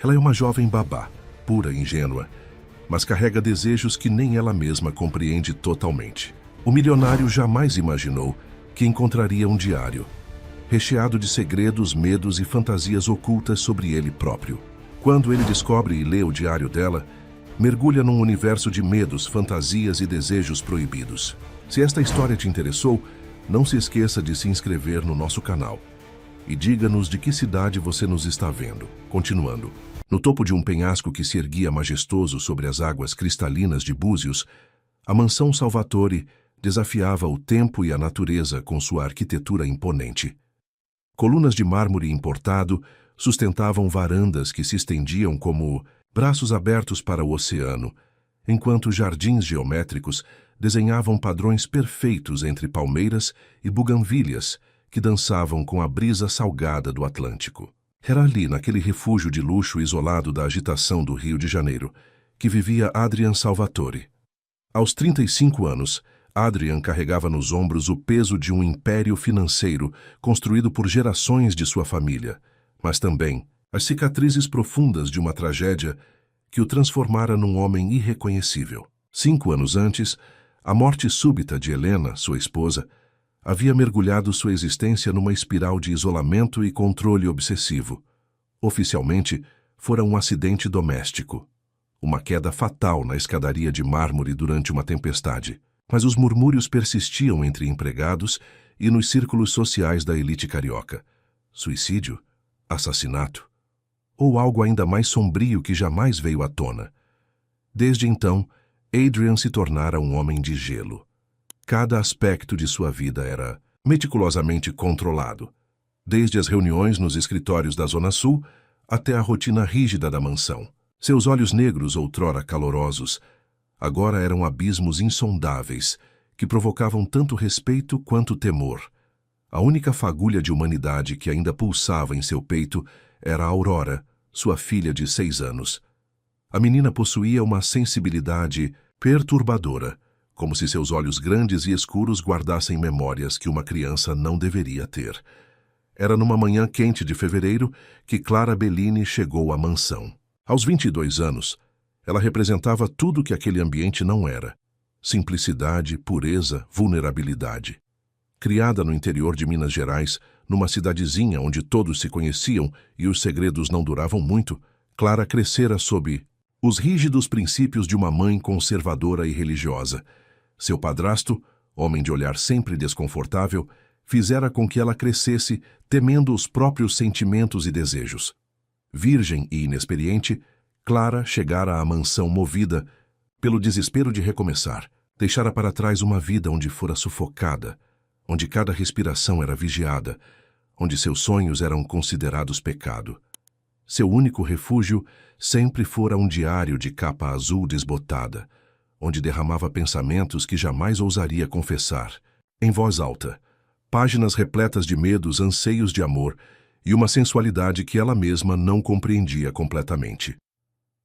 Ela é uma jovem babá, pura e ingênua, mas carrega desejos que nem ela mesma compreende totalmente. O milionário jamais imaginou que encontraria um diário, recheado de segredos, medos e fantasias ocultas sobre ele próprio. Quando ele descobre e lê o diário dela, mergulha num universo de medos, fantasias e desejos proibidos. Se esta história te interessou, não se esqueça de se inscrever no nosso canal. E diga-nos de que cidade você nos está vendo. Continuando. No topo de um penhasco que se erguia majestoso sobre as águas cristalinas de Búzios, a mansão Salvatore desafiava o tempo e a natureza com sua arquitetura imponente. Colunas de mármore importado sustentavam varandas que se estendiam como braços abertos para o oceano, enquanto jardins geométricos desenhavam padrões perfeitos entre palmeiras e buganvílias que dançavam com a brisa salgada do Atlântico. Era ali, naquele refúgio de luxo isolado da agitação do Rio de Janeiro, que vivia Adrian Salvatore. Aos 35 anos, Adrian carregava nos ombros o peso de um império financeiro construído por gerações de sua família, mas também as cicatrizes profundas de uma tragédia que o transformara num homem irreconhecível. 5 anos antes, a morte súbita de Helena, sua esposa, havia mergulhado sua existência numa espiral de isolamento e controle obsessivo. Oficialmente, fora um acidente doméstico, uma queda fatal na escadaria de mármore durante uma tempestade. Mas os murmúrios persistiam entre empregados e nos círculos sociais da elite carioca. Suicídio? Assassinato? Ou algo ainda mais sombrio que jamais veio à tona? Desde então, Adrian se tornara um homem de gelo. Cada aspecto de sua vida era meticulosamente controlado, desde as reuniões nos escritórios da Zona Sul até a rotina rígida da mansão. Seus olhos negros, outrora calorosos, agora eram abismos insondáveis que provocavam tanto respeito quanto temor. A única fagulha de humanidade que ainda pulsava em seu peito era Aurora, sua filha de 6 anos. A menina possuía uma sensibilidade perturbadora, como se seus olhos grandes e escuros guardassem memórias que uma criança não deveria ter. Era numa manhã quente de fevereiro que Clara Bellini chegou à mansão. Aos 22 anos, ela representava tudo que aquele ambiente não era: simplicidade, pureza, vulnerabilidade. Criada no interior de Minas Gerais, numa cidadezinha onde todos se conheciam e os segredos não duravam muito, Clara crescera sob os rígidos princípios de uma mãe conservadora e religiosa. Seu padrasto, homem de olhar sempre desconfortável, fizera com que ela crescesse temendo os próprios sentimentos e desejos. Virgem e inexperiente, Clara chegara à mansão movida pelo desespero de recomeçar. Deixara para trás uma vida onde fora sufocada, onde cada respiração era vigiada, onde seus sonhos eram considerados pecado. Seu único refúgio sempre fora um diário de capa azul desbotada, onde derramava pensamentos que jamais ousaria confessar, em voz alta, páginas repletas de medos, anseios de amor e uma sensualidade que ela mesma não compreendia completamente.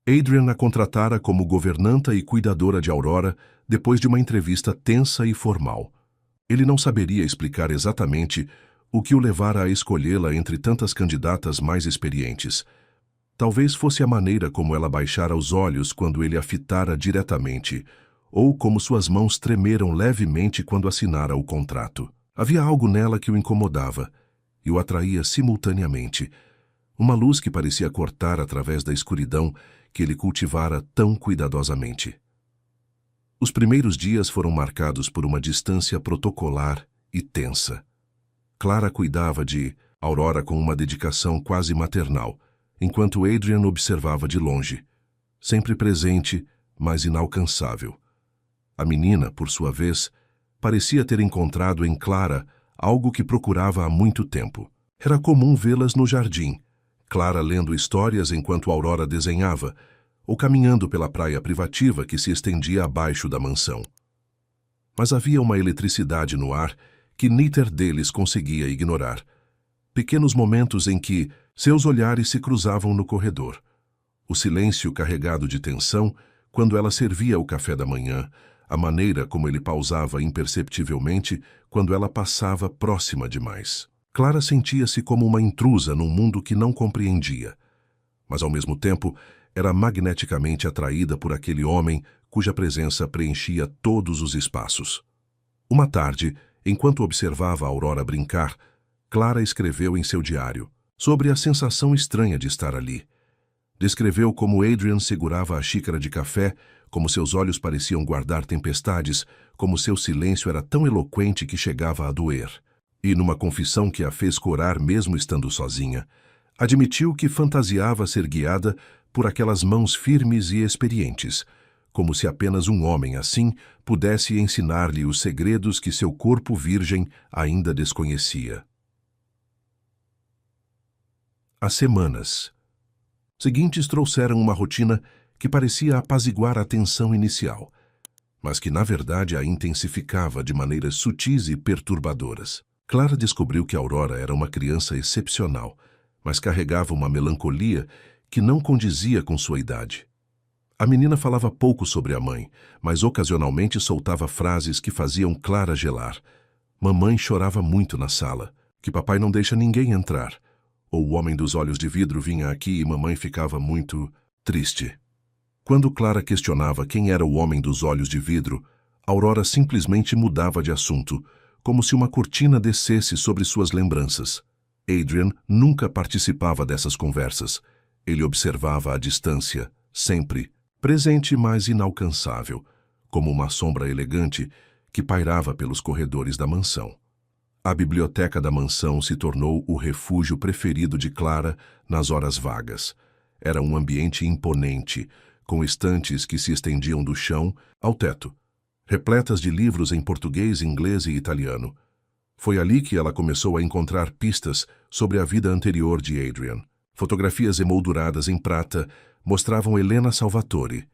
Adrian a contratara como governanta e cuidadora de Aurora depois de uma entrevista tensa e formal. Ele não saberia explicar exatamente o que o levara a escolhê-la entre tantas candidatas mais experientes. Talvez fosse a maneira como ela baixara os olhos quando ele a fitara diretamente, ou como suas mãos tremeram levemente quando assinara o contrato. Havia algo nela que o incomodava e o atraía simultaneamente, uma luz que parecia cortar através da escuridão que ele cultivara tão cuidadosamente. Os primeiros dias foram marcados por uma distância protocolar e tensa. Clara cuidava de Aurora com uma dedicação quase maternal, enquanto Adrian observava de longe, sempre presente, mas inalcançável. A menina, por sua vez, parecia ter encontrado em Clara algo que procurava há muito tempo. Era comum vê-las no jardim, Clara lendo histórias enquanto Aurora desenhava, ou caminhando pela praia privativa que se estendia abaixo da mansão. Mas havia uma eletricidade no ar que níter deles conseguia ignorar. Pequenos momentos em que seus olhares se cruzavam no corredor. O silêncio carregado de tensão quando ela servia o café da manhã, a maneira como ele pausava imperceptivelmente quando ela passava próxima demais. Clara sentia-se como uma intrusa num mundo que não compreendia. mas ao mesmo tempo era magneticamente atraída por aquele homem cuja presença preenchia todos os espaços. Uma tarde, enquanto observava a Aurora brincar, Clara escreveu em seu diário sobre a sensação estranha de estar ali. Descreveu como Adrian segurava a xícara de café, como seus olhos pareciam guardar tempestades, como seu silêncio era tão eloquente que chegava a doer. E, numa confissão que a fez corar mesmo estando sozinha, admitiu que fantasiava ser guiada por aquelas mãos firmes e experientes, como se apenas um homem assim pudesse ensinar-lhe os segredos que seu corpo virgem ainda desconhecia. As semanas seguintes trouxeram uma rotina que parecia apaziguar a tensão inicial, mas que na verdade a intensificava de maneiras sutis e perturbadoras. Clara descobriu que Aurora era uma criança excepcional, mas carregava uma melancolia que não condizia com sua idade. A menina falava pouco sobre a mãe, mas ocasionalmente soltava frases que faziam Clara gelar. Mamãe chorava muito na sala, que papai não deixa ninguém entrar. Ou o homem dos olhos de vidro vinha aqui e mamãe ficava muito triste. Quando Clara questionava quem era o homem dos olhos de vidro, Aurora simplesmente mudava de assunto, como se uma cortina descesse sobre suas lembranças. Adrian nunca participava dessas conversas. Ele observava à distância, sempre, presente mas inalcançável, como uma sombra elegante que pairava pelos corredores da mansão. A biblioteca da mansão se tornou o refúgio preferido de Clara nas horas vagas. Era um ambiente imponente, com estantes que se estendiam do chão ao teto, repletas de livros em português, inglês e italiano. Foi ali que ela começou a encontrar pistas sobre a vida anterior de Adrian. Fotografias emolduradas em prata mostravam Helena Salvatore,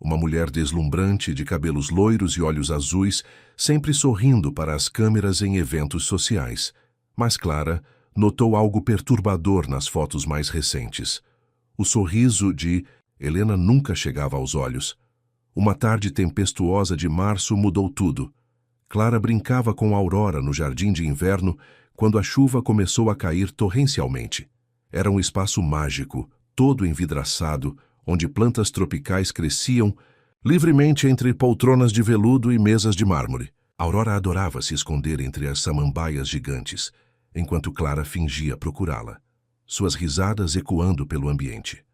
uma mulher deslumbrante de cabelos loiros e olhos azuis, sempre sorrindo para as câmeras em eventos sociais. Mas Clara notou algo perturbador nas fotos mais recentes. O sorriso de Helena nunca chegava aos olhos. Uma tarde tempestuosa de março mudou tudo. Clara brincava com Aurora no jardim de inverno quando a chuva começou a cair torrencialmente. Era um espaço mágico, todo envidraçado, onde plantas tropicais cresciam livremente entre poltronas de veludo e mesas de mármore. Aurora adorava se esconder entre as samambaias gigantes, enquanto Clara fingia procurá-la, suas risadas ecoando pelo ambiente.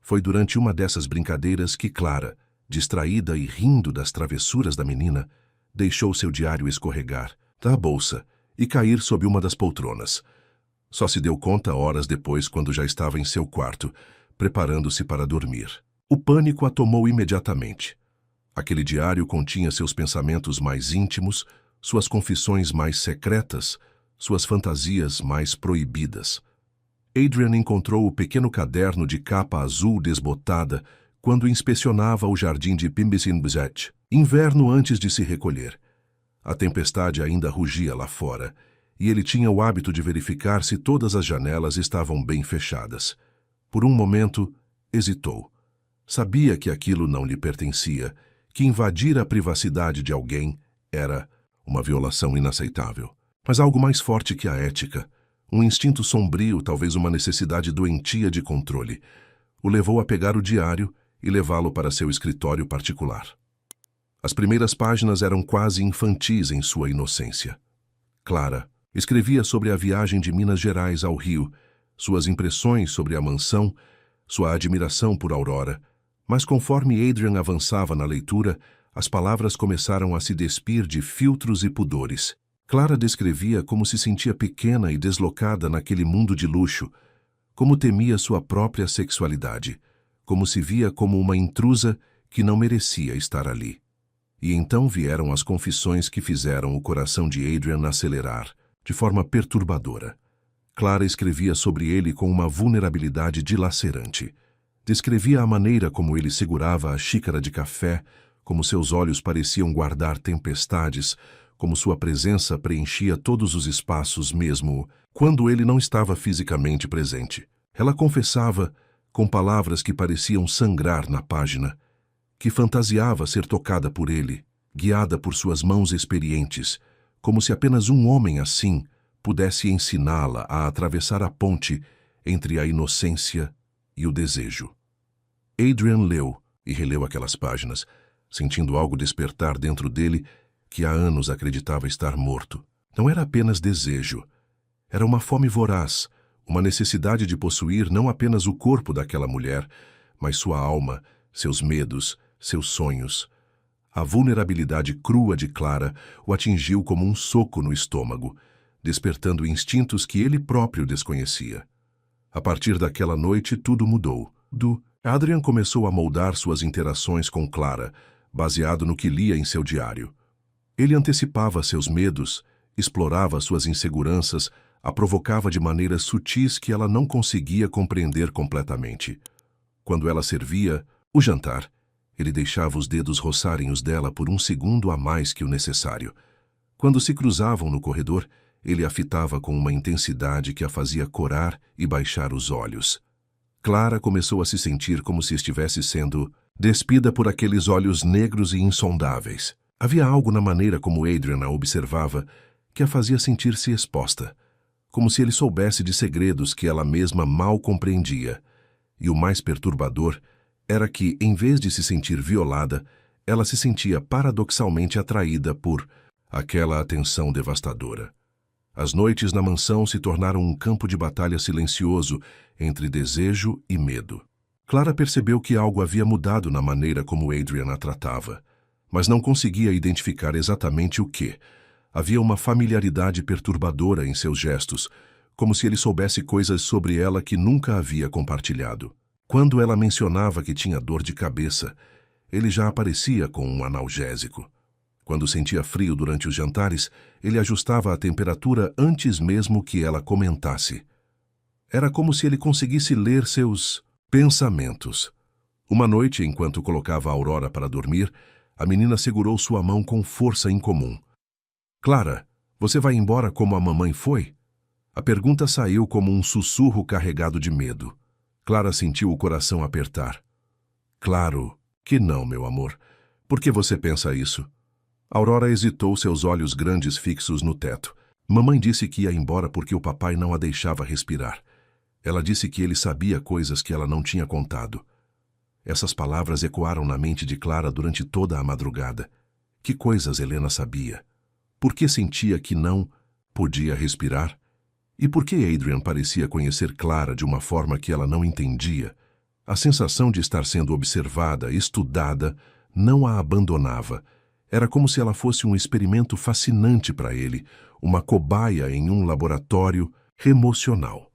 Foi durante uma dessas brincadeiras que Clara, distraída e rindo das travessuras da menina, deixou seu diário escorregar da bolsa e cair sob uma das poltronas. Só se deu conta horas depois, quando já estava em seu quarto, preparando-se para dormir. O pânico a tomou imediatamente. Aquele diário continha seus pensamentos mais íntimos, suas confissões mais secretas, suas fantasias mais proibidas. Adrian encontrou o pequeno caderno de capa azul desbotada quando inspecionava o jardim de Pimbissinbzet, inverno antes de se recolher. A tempestade ainda rugia lá fora, e ele tinha o hábito de verificar se todas as janelas estavam bem fechadas. Por um momento, hesitou. Sabia que aquilo não lhe pertencia, que invadir a privacidade de alguém era uma violação inaceitável. Mas algo mais forte que a ética, um instinto sombrio, talvez uma necessidade doentia de controle, o levou a pegar o diário e levá-lo para seu escritório particular. As primeiras páginas eram quase infantis em sua inocência. Clara escrevia sobre a viagem de Minas Gerais ao Rio, suas impressões sobre a mansão, sua admiração por Aurora, mas conforme Adrian avançava na leitura, as palavras começaram a se despir de filtros e pudores. Clara descrevia como se sentia pequena e deslocada naquele mundo de luxo, como temia sua própria sexualidade, como se via como uma intrusa que não merecia estar ali. E então vieram as confissões que fizeram o coração de Adrian acelerar, de forma perturbadora. Clara escrevia sobre ele com uma vulnerabilidade dilacerante. Descrevia a maneira como ele segurava a xícara de café, como seus olhos pareciam guardar tempestades, como sua presença preenchia todos os espaços mesmo quando ele não estava fisicamente presente. Ela confessava, com palavras que pareciam sangrar na página, que fantasiava ser tocada por ele, guiada por suas mãos experientes, como se apenas um homem assim pudesse ensiná-la a atravessar a ponte entre a inocência e o desejo. Adrian leu e releu aquelas páginas, sentindo algo despertar dentro dele que há anos acreditava estar morto. Não era apenas desejo. Era uma fome voraz, uma necessidade de possuir não apenas o corpo daquela mulher, mas sua alma, seus medos, seus sonhos. A vulnerabilidade crua de Clara o atingiu como um soco no estômago, despertando instintos que ele próprio desconhecia. A partir daquela noite, tudo mudou. Adrian começou a moldar suas interações com Clara, baseado no que lia em seu diário. Ele antecipava seus medos, explorava suas inseguranças, a provocava de maneiras sutis que ela não conseguia compreender completamente. Quando ela servia o jantar, ele deixava os dedos roçarem os dela por um segundo a mais que o necessário. Quando se cruzavam no corredor, ele a fitava com uma intensidade que a fazia corar e baixar os olhos. Clara começou a se sentir como se estivesse sendo despida por aqueles olhos negros e insondáveis. Havia algo na maneira como Adrian a observava que a fazia sentir-se exposta, como se ele soubesse de segredos que ela mesma mal compreendia. E o mais perturbador era que, em vez de se sentir violada, ela se sentia paradoxalmente atraída por aquela atenção devastadora. As noites na mansão se tornaram um campo de batalha silencioso entre desejo e medo. Clara percebeu que algo havia mudado na maneira como Adrian a tratava, mas não conseguia identificar exatamente o que. Havia uma familiaridade perturbadora em seus gestos, como se ele soubesse coisas sobre ela que nunca havia compartilhado. Quando ela mencionava que tinha dor de cabeça, ele já aparecia com um analgésico. Quando sentia frio durante os jantares, ele ajustava a temperatura antes mesmo que ela comentasse. Era como se ele conseguisse ler seus pensamentos. Uma noite, enquanto colocava a Aurora para dormir, a menina segurou sua mão com força incomum. Clara, você vai embora como a mamãe foi? A pergunta saiu como um sussurro carregado de medo. Clara sentiu o coração apertar. Claro que não, meu amor. Por que você pensa isso? Aurora hesitou, seus olhos grandes fixos no teto. Mamãe disse que ia embora porque o papai não a deixava respirar. Ela disse que ele sabia coisas que ela não tinha contado. Essas palavras ecoaram na mente de Clara durante toda a madrugada. Que coisas Helena sabia? Por que sentia que não podia respirar? E por que Adrian parecia conhecer Clara de uma forma que ela não entendia? A sensação de estar sendo observada, estudada, não a abandonava. Era como se ela fosse um experimento fascinante para ele, uma cobaia em um laboratório emocional.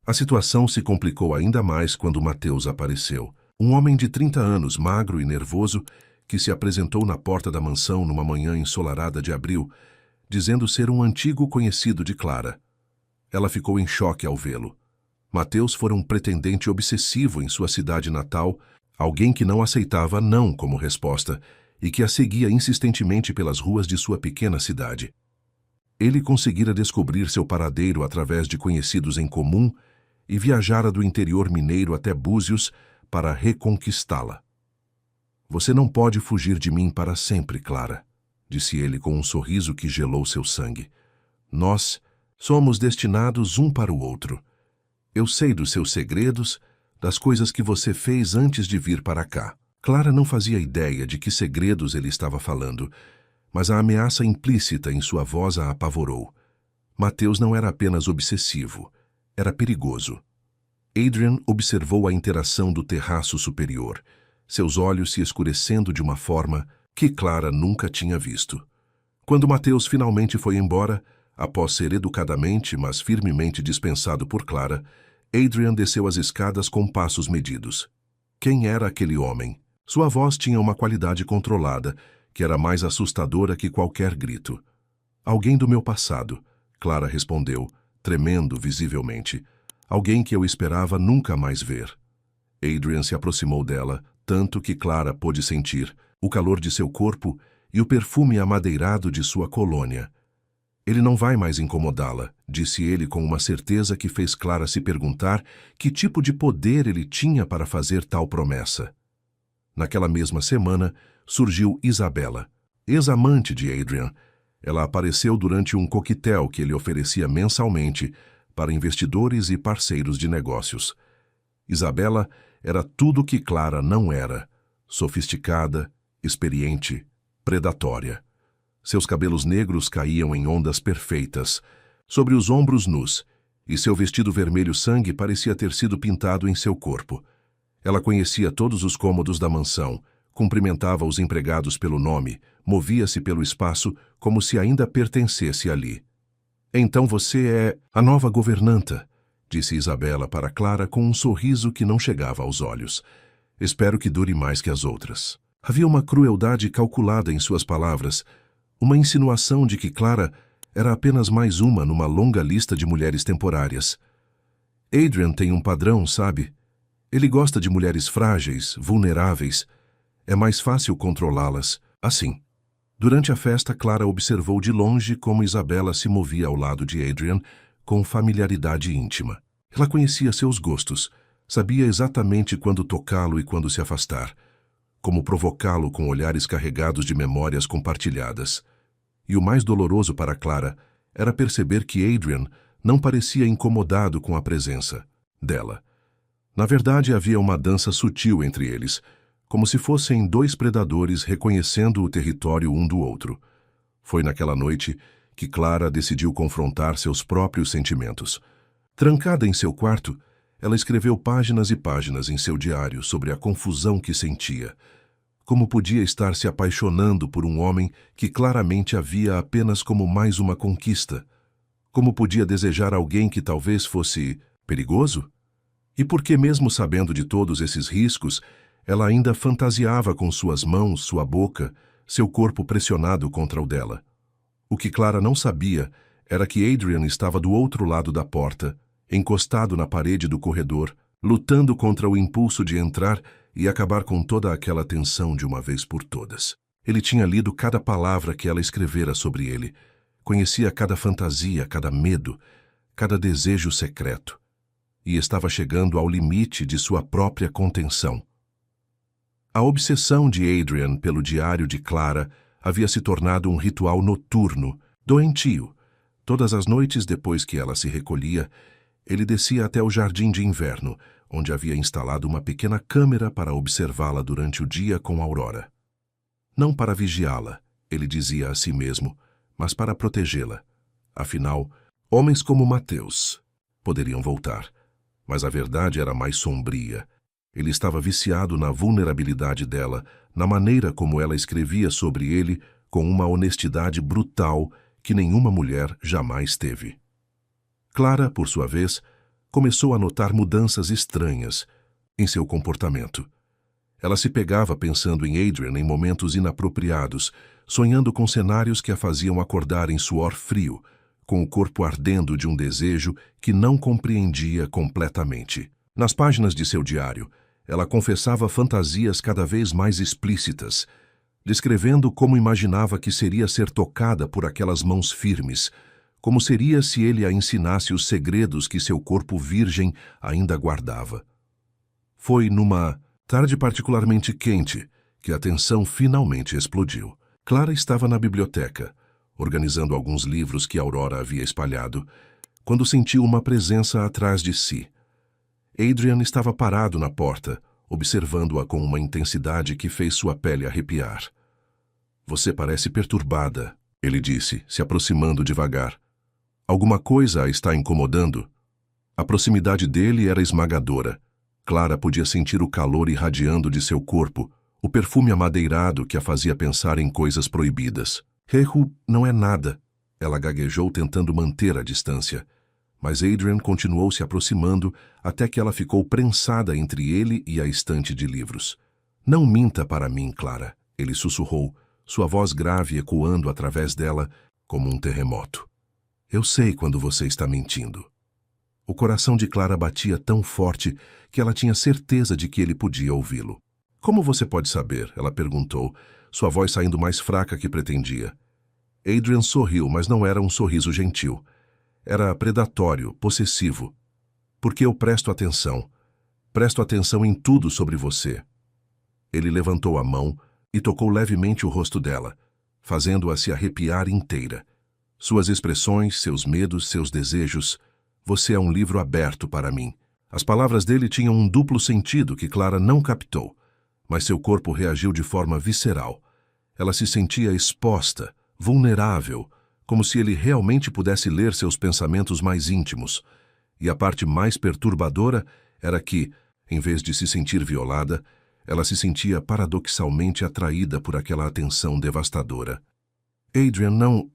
A situação se complicou ainda mais quando Mateus apareceu. Um homem de 30 anos, magro e nervoso, que se apresentou na porta da mansão numa manhã ensolarada de abril, dizendo ser um antigo conhecido de Clara. Ela ficou em choque ao vê-lo. Mateus fora um pretendente obsessivo em sua cidade natal, alguém que não aceitava não como resposta e que a seguia insistentemente pelas ruas de sua pequena cidade. Ele conseguira descobrir seu paradeiro através de conhecidos em comum e viajara do interior mineiro até Búzios para reconquistá-la. Você não pode fugir de mim para sempre, Clara, disse ele com um sorriso que gelou seu sangue. Nós somos destinados um para o outro. Eu sei dos seus segredos, das coisas que você fez antes de vir para cá. Clara não fazia ideia de que segredos ele estava falando, mas a ameaça implícita em sua voz a apavorou. Mateus não era apenas obsessivo, era perigoso. Adrian observou a interação do terraço superior, seus olhos se escurecendo de uma forma que Clara nunca tinha visto. Quando Mateus finalmente foi embora, após ser educadamente, mas firmemente dispensado por Clara, Adrian desceu as escadas com passos medidos. Quem era aquele homem? Sua voz tinha uma qualidade controlada, que era mais assustadora que qualquer grito. Alguém do meu passado, Clara respondeu, tremendo visivelmente. Alguém que eu esperava nunca mais ver. Adrian se aproximou dela, tanto que Clara pôde sentir o calor de seu corpo e o perfume amadeirado de sua colônia. Ele não vai mais incomodá-la, disse ele com uma certeza que fez Clara se perguntar que tipo de poder ele tinha para fazer tal promessa. Naquela mesma semana, surgiu Isabela, ex-amante de Adrian. Ela apareceu durante um coquetel que ele oferecia mensalmente para investidores e parceiros de negócios. Isabela era tudo o que Clara não era: sofisticada, experiente, predatória. Seus cabelos negros caíam em ondas perfeitas, sobre os ombros nus, e seu vestido vermelho sangue parecia ter sido pintado em seu corpo. Ela conhecia todos os cômodos da mansão, cumprimentava os empregados pelo nome, movia-se pelo espaço como se ainda pertencesse ali. Então você é a nova governanta, disse Isabela para Clara com um sorriso que não chegava aos olhos. Espero que dure mais que as outras. Havia uma crueldade calculada em suas palavras, uma insinuação de que Clara era apenas mais uma numa longa lista de mulheres temporárias. Adrian tem um padrão, sabe? Ele gosta de mulheres frágeis, vulneráveis. É mais fácil controlá-las assim. Durante a festa, Clara observou de longe como Isabela se movia ao lado de Adrian com familiaridade íntima. Ela conhecia seus gostos, sabia exatamente quando tocá-lo e quando se afastar, como provocá-lo com olhares carregados de memórias compartilhadas. E o mais doloroso para Clara era perceber que Adrian não parecia incomodado com a presença dela. Na verdade, havia uma dança sutil entre eles, como se fossem dois predadores reconhecendo o território um do outro. Foi naquela noite que Clara decidiu confrontar seus próprios sentimentos. Trancada em seu quarto, ela escreveu páginas e páginas em seu diário sobre a confusão que sentia. Como podia estar se apaixonando por um homem que claramente a via apenas como mais uma conquista? Como podia desejar alguém que talvez fosse perigoso? E por que, mesmo sabendo de todos esses riscos, ela ainda fantasiava com suas mãos, sua boca, seu corpo pressionado contra o dela? O que Clara não sabia era que Adrian estava do outro lado da porta, encostado na parede do corredor, lutando contra o impulso de entrar e acabar com toda aquela tensão de uma vez por todas. Ele tinha lido cada palavra que ela escrevera sobre ele, conhecia cada fantasia, cada medo, cada desejo secreto, e estava chegando ao limite de sua própria contenção. A obsessão de Adrian pelo diário de Clara havia se tornado um ritual noturno, doentio. Todas as noites depois que ela se recolhia, ele descia até o jardim de inverno, onde havia instalado uma pequena câmera para observá-la durante o dia com Aurora. Não para vigiá-la, ele dizia a si mesmo, mas para protegê-la. Afinal, homens como Mateus poderiam voltar. Mas a verdade era mais sombria. Ele estava viciado na vulnerabilidade dela, na maneira como ela escrevia sobre ele com uma honestidade brutal que nenhuma mulher jamais teve. Clara, por sua vez, começou a notar mudanças estranhas em seu comportamento. Ela se pegava pensando em Adrian em momentos inapropriados, sonhando com cenários que a faziam acordar em suor frio, com o corpo ardendo de um desejo que não compreendia completamente. Nas páginas de seu diário, ela confessava fantasias cada vez mais explícitas, descrevendo como imaginava que seria ser tocada por aquelas mãos firmes, como seria se ele a ensinasse os segredos que seu corpo virgem ainda guardava. Foi numa tarde particularmente quente que a tensão finalmente explodiu. Clara estava na biblioteca, organizando alguns livros que Aurora havia espalhado, quando sentiu uma presença atrás de si. Adrian estava parado na porta, observando-a com uma intensidade que fez sua pele arrepiar. Você parece perturbada, ele disse, se aproximando devagar. Alguma coisa a está incomodando? A proximidade dele era esmagadora. Clara podia sentir o calor irradiando de seu corpo, o perfume amadeirado que a fazia pensar em coisas proibidas. Erro não é nada, ela gaguejou tentando manter a distância. Mas Adrian continuou se aproximando até que ela ficou prensada entre ele e a estante de livros. Não minta para mim, Clara, ele sussurrou, sua voz grave ecoando através dela como um terremoto. Eu sei quando você está mentindo. O coração de Clara batia tão forte que ela tinha certeza de que ele podia ouvi-lo. Como você pode saber? Ela perguntou, sua voz saindo mais fraca que pretendia. Adrian sorriu, mas não era um sorriso gentil. Era predatório, possessivo. Porque eu presto atenção. Presto atenção em tudo sobre você. Ele levantou a mão e tocou levemente o rosto dela, fazendo-a se arrepiar inteira. Suas expressões, seus medos, seus desejos. Você é um livro aberto para mim. As palavras dele tinham um duplo sentido que Clara não captou, mas seu corpo reagiu de forma visceral. Ela se sentia exposta, vulnerável, como se ele realmente pudesse ler seus pensamentos mais íntimos. E a parte mais perturbadora era que, em vez de se sentir violada, ela se sentia paradoxalmente atraída por aquela atenção devastadora. Adrian, não...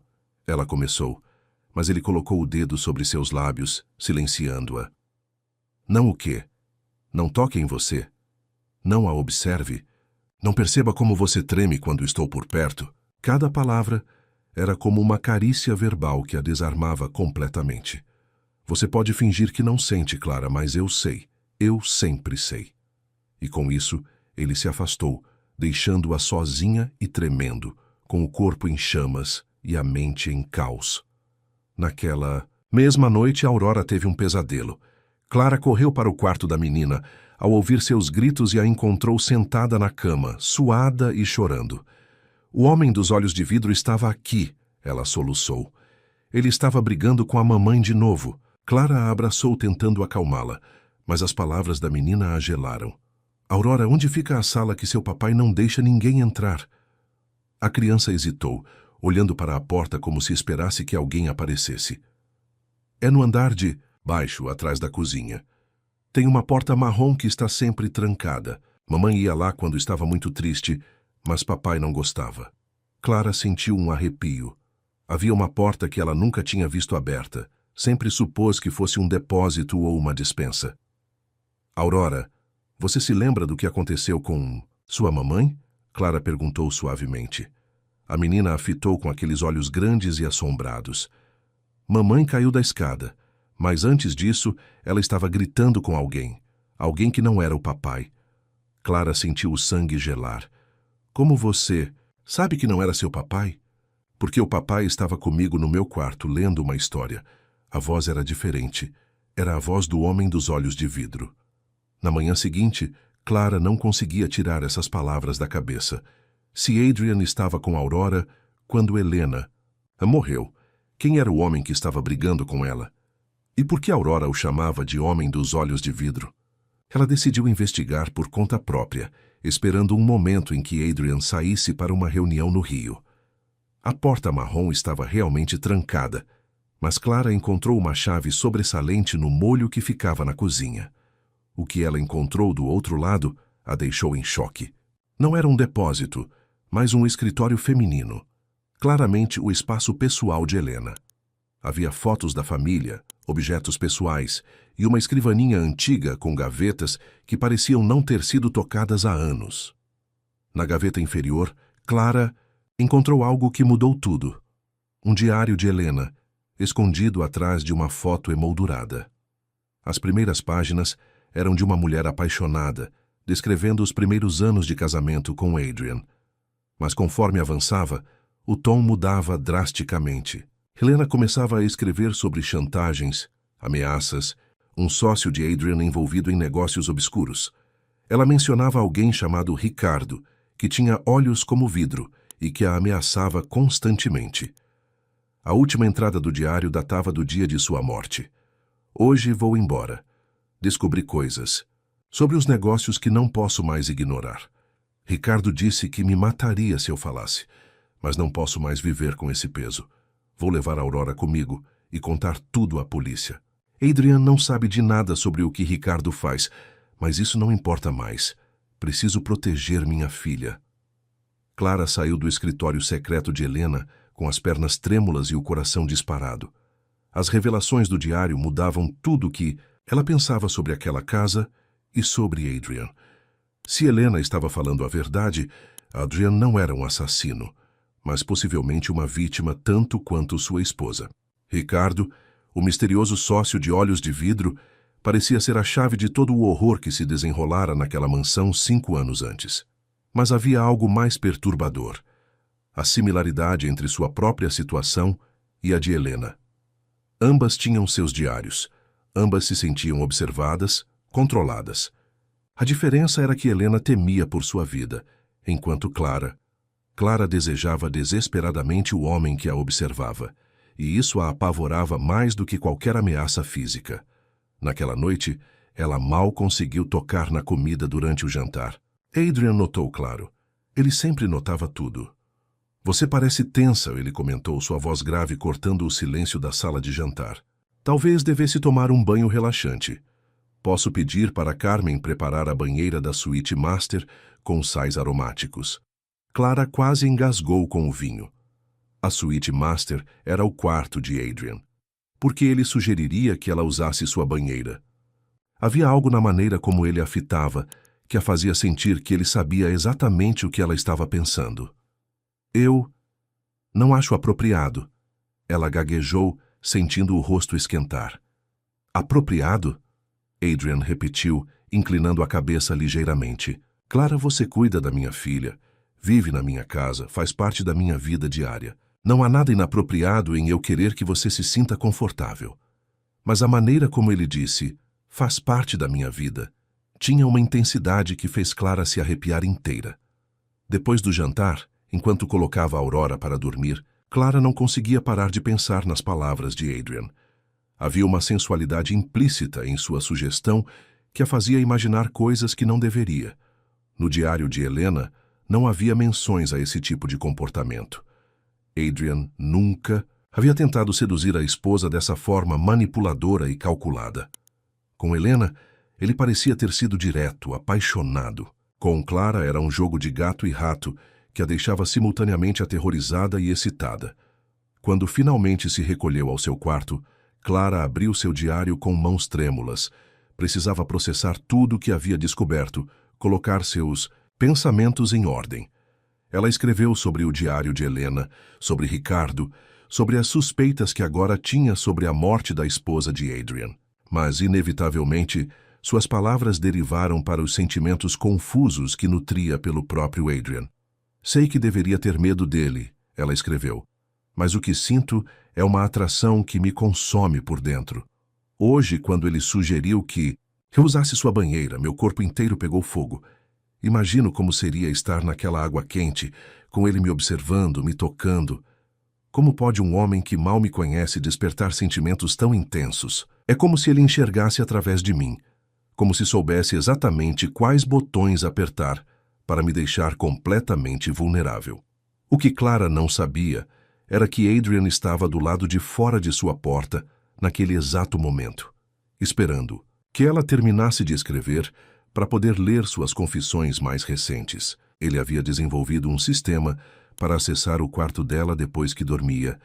Ela começou, mas ele colocou o dedo sobre seus lábios, silenciando-a. Não o quê? Não toque em você. Não a observe. Não perceba como você treme quando estou por perto. Cada palavra era como uma carícia verbal que a desarmava completamente. Você pode fingir que não sente, Clara, mas eu sei. Eu sempre sei. E com isso, ele se afastou, deixando-a sozinha e tremendo, com o corpo em chamas e a mente em caos. Naquela mesma noite, Aurora teve um pesadelo. Clara correu para o quarto da menina, ao ouvir seus gritos, e a encontrou sentada na cama, suada e chorando. O homem dos olhos de vidro estava aqui, ela soluçou. Ele estava brigando com a mamãe de novo. Clara a abraçou tentando acalmá-la, mas as palavras da menina a gelaram. Aurora, onde fica a sala que seu papai não deixa ninguém entrar? A criança hesitou, olhando para a porta como se esperasse que alguém aparecesse. É no andar de baixo, atrás da cozinha. Tem uma porta marrom que está sempre trancada. Mamãe ia lá quando estava muito triste, mas papai não gostava. Clara sentiu um arrepio. Havia uma porta que ela nunca tinha visto aberta. Sempre supôs que fosse um depósito ou uma despensa. Aurora, você se lembra do que aconteceu com sua mamãe? Clara perguntou suavemente. A menina a fitou com aqueles olhos grandes e assombrados. Mamãe caiu da escada, mas antes disso, ela estava gritando com alguém. Alguém que não era o papai. Clara sentiu o sangue gelar. Como você sabe que não era seu papai? Porque o papai estava comigo no meu quarto lendo uma história. A voz era diferente. Era a voz do homem dos olhos de vidro. Na manhã seguinte, Clara não conseguia tirar essas palavras da cabeça. Se Adrian estava com Aurora, quando Helena morreu, quem era o homem que estava brigando com ela? E por que Aurora o chamava de homem dos olhos de vidro? Ela decidiu investigar por conta própria, esperando um momento em que Adrian saísse para uma reunião no Rio. A porta marrom estava realmente trancada, mas Clara encontrou uma chave sobressalente no molho que ficava na cozinha. O que ela encontrou do outro lado a deixou em choque. Não era um depósito, mas um escritório feminino. Claramente o espaço pessoal de Helena. Havia fotos da família, objetos pessoais e uma escrivaninha antiga com gavetas que pareciam não ter sido tocadas há anos. Na gaveta inferior, Clara encontrou algo que mudou tudo. Um diário de Helena, escondido atrás de uma foto emoldurada. As primeiras páginas eram de uma mulher apaixonada, descrevendo os primeiros anos de casamento com Adrian. Mas conforme avançava, o tom mudava drasticamente. Helena começava a escrever sobre chantagens, ameaças, um sócio de Adrian envolvido em negócios obscuros. Ela mencionava alguém chamado Ricardo, que tinha olhos como vidro e que a ameaçava constantemente. A última entrada do diário datava do dia de sua morte. Hoje vou embora. Descobri coisas sobre os negócios que não posso mais ignorar. Ricardo disse que me mataria se eu falasse, mas não posso mais viver com esse peso. Vou levar a Aurora comigo e contar tudo à polícia. Adrian não sabe de nada sobre o que Ricardo faz, mas isso não importa mais. Preciso proteger minha filha. Clara saiu do escritório secreto de Helena com as pernas trêmulas e o coração disparado. As revelações do diário mudavam tudo o que ela pensava sobre aquela casa e sobre Adrian. Se Helena estava falando a verdade, Adrian não era um assassino, mas possivelmente uma vítima tanto quanto sua esposa. Ricardo, o misterioso sócio de olhos de vidro, parecia ser a chave de todo o horror que se desenrolara naquela mansão 5 anos antes. Mas havia algo mais perturbador: a similaridade entre sua própria situação e a de Helena. Ambas tinham seus diários. Ambas se sentiam observadas, controladas. A diferença era que Helena temia por sua vida, enquanto Clara desejava desesperadamente o homem que a observava, e isso a apavorava mais do que qualquer ameaça física. Naquela noite, Ela mal conseguiu tocar na comida durante o jantar. Adrian notou, claro. Ele sempre notava tudo. Você parece tensa, ele comentou, sua voz grave cortando o silêncio da sala de jantar. Talvez devesse tomar um banho relaxante. Posso pedir para Carmen preparar a banheira da suíte master com sais aromáticos. Clara quase engasgou com o vinho. A suíte master era o quarto de Adrian. Por que ele sugeriria que ela usasse sua banheira? Havia algo na maneira como ele a fitava que a fazia sentir que ele sabia exatamente o que ela estava pensando. Eu não acho apropriado. Ela gaguejou, sentindo o rosto esquentar. Apropriado? Adrian repetiu, inclinando a cabeça ligeiramente. Clara, você cuida da minha filha, vive na minha casa, faz parte da minha vida diária. Não há nada inapropriado em eu querer que você se sinta confortável. Mas a maneira como ele disse, faz parte da minha vida, tinha uma intensidade que fez Clara se arrepiar inteira. Depois do jantar, enquanto colocava a Aurora para dormir, Clara não conseguia parar de pensar nas palavras de Adrian. Havia uma sensualidade implícita em sua sugestão que a fazia imaginar coisas que não deveria. No diário de Helena, não havia menções a esse tipo de comportamento. Adrian nunca havia tentado seduzir a esposa dessa forma manipuladora e calculada. Com Helena, ele parecia ter sido direto, apaixonado. Com Clara era um jogo de gato e rato que a deixava simultaneamente aterrorizada e excitada. Quando finalmente se recolheu ao seu quarto, Clara abriu seu diário com mãos trêmulas. Precisava processar tudo o que havia descoberto, colocar seus pensamentos em ordem. Ela escreveu sobre o diário de Helena, sobre Ricardo, sobre as suspeitas que agora tinha sobre a morte da esposa de Adrian. Mas, inevitavelmente, suas palavras derivaram para os sentimentos confusos que nutria pelo próprio Adrian. Sei que deveria ter medo dele, ela escreveu, mas o que sinto é uma atração que me consome por dentro. Hoje, quando ele sugeriu que eu usasse sua banheira, meu corpo inteiro pegou fogo. Imagino como seria estar naquela água quente, com ele me observando, me tocando. Como pode um homem que mal me conhece despertar sentimentos tão intensos? É como se ele enxergasse através de mim, como se soubesse exatamente quais botões apertar para me deixar completamente vulnerável. O que Clara não sabia era que Adrian estava do lado de fora de sua porta, naquele exato momento, esperando que ela terminasse de escrever para poder ler suas confissões mais recentes. Ele havia desenvolvido um sistema para acessar o quarto dela depois que dormia,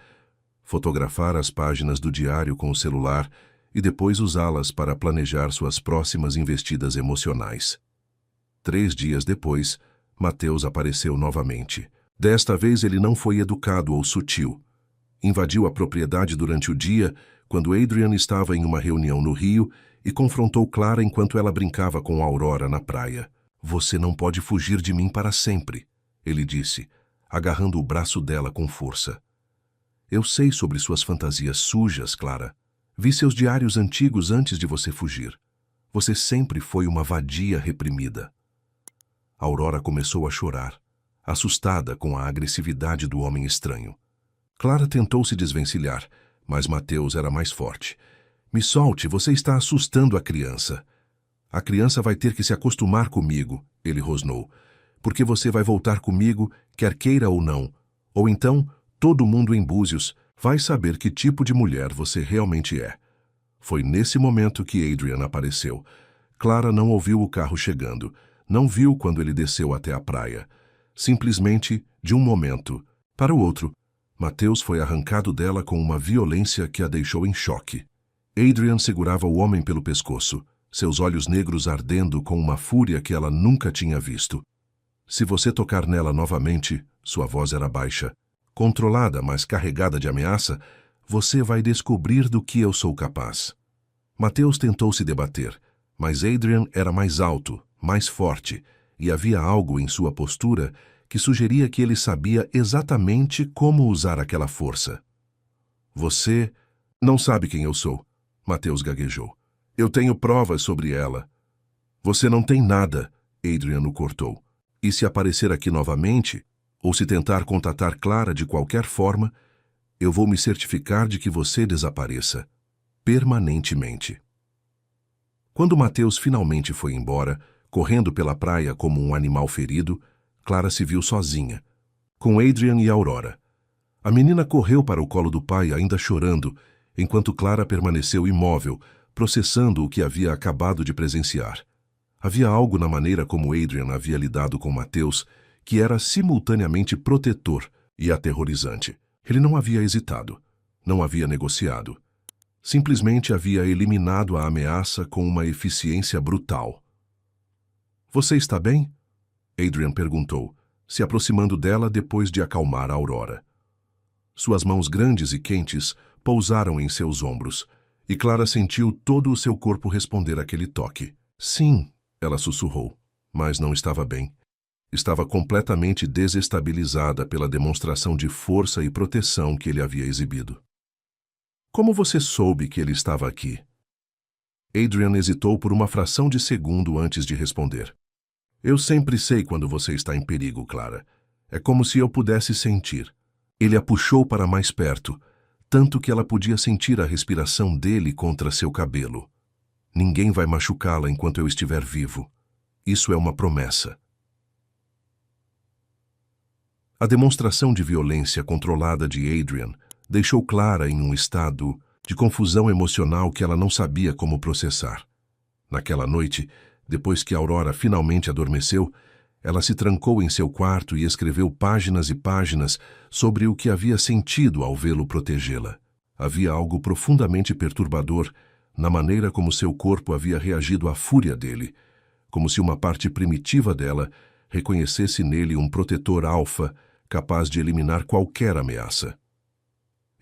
fotografar as páginas do diário com o celular e depois usá-las para planejar suas próximas investidas emocionais. 3 dias depois, Mateus apareceu novamente. Desta vez ele não foi educado ou sutil. Invadiu a propriedade durante o dia, quando Adrian estava em uma reunião no Rio, e confrontou Clara enquanto ela brincava com Aurora na praia. Você não pode fugir de mim para sempre, ele disse, agarrando o braço dela com força. Eu sei sobre suas fantasias sujas, Clara. Vi seus diários antigos antes de você fugir. Você sempre foi uma vadia reprimida. Aurora começou a chorar, assustada com a agressividade do homem estranho. Clara tentou se desvencilhar, mas Mateus era mais forte. Me solte, você está assustando a criança. A criança vai ter que se acostumar comigo, ele rosnou, porque você vai voltar comigo, quer queira ou não. Ou então, todo mundo em Búzios vai saber que tipo de mulher você realmente é. Foi nesse momento que Adrian apareceu. Clara não ouviu o carro chegando, não viu quando ele desceu até a praia. Simplesmente, de um momento para o outro, Mateus foi arrancado dela com uma violência que a deixou em choque. Adrian segurava o homem pelo pescoço, seus olhos negros ardendo com uma fúria que ela nunca tinha visto. Se você tocar nela novamente, sua voz era baixa, controlada, mas carregada de ameaça, você vai descobrir do que eu sou capaz. Mateus tentou se debater, mas Adrian era mais alto, mais forte, e havia algo em sua postura que sugeria que ele sabia exatamente como usar aquela força. Você não sabe quem eu sou, Mateus gaguejou. Eu tenho provas sobre ela. Você não tem nada, Adrian o cortou. E se aparecer aqui novamente, ou se tentar contatar Clara de qualquer forma, eu vou me certificar de que você desapareça. Permanentemente. Quando Mateus finalmente foi embora, correndo pela praia como um animal ferido, Clara se viu sozinha, com Adrian e Aurora. A menina correu para o colo do pai, ainda chorando, enquanto Clara permaneceu imóvel, processando o que havia acabado de presenciar. Havia algo na maneira como Adrian havia lidado com Mateus que era simultaneamente protetor e aterrorizante. Ele não havia hesitado, não havia negociado. Simplesmente havia eliminado a ameaça com uma eficiência brutal. "Você está bem?" Adrian perguntou, se aproximando dela depois de acalmar a Aurora. Suas mãos grandes e quentes pousaram em seus ombros, e Clara sentiu todo o seu corpo responder àquele toque. "Sim", ela sussurrou, mas não estava bem. Estava completamente desestabilizada pela demonstração de força e proteção que ele havia exibido. "Como você soube que ele estava aqui?" Adrian hesitou por uma fração de segundo antes de responder. "Eu sempre sei quando você está em perigo, Clara. É como se eu pudesse sentir." Ele a puxou para mais perto, tanto que ela podia sentir a respiração dele contra seu cabelo. "Ninguém vai machucá-la enquanto eu estiver vivo. Isso é uma promessa." A demonstração de violência controlada de Adrian deixou Clara em um estado de confusão emocional que ela não sabia como processar. Naquela noite, depois que Aurora finalmente adormeceu, ela se trancou em seu quarto e escreveu páginas e páginas sobre o que havia sentido ao vê-lo protegê-la. Havia algo profundamente perturbador na maneira como seu corpo havia reagido à fúria dele, como se uma parte primitiva dela reconhecesse nele um protetor alfa capaz de eliminar qualquer ameaça.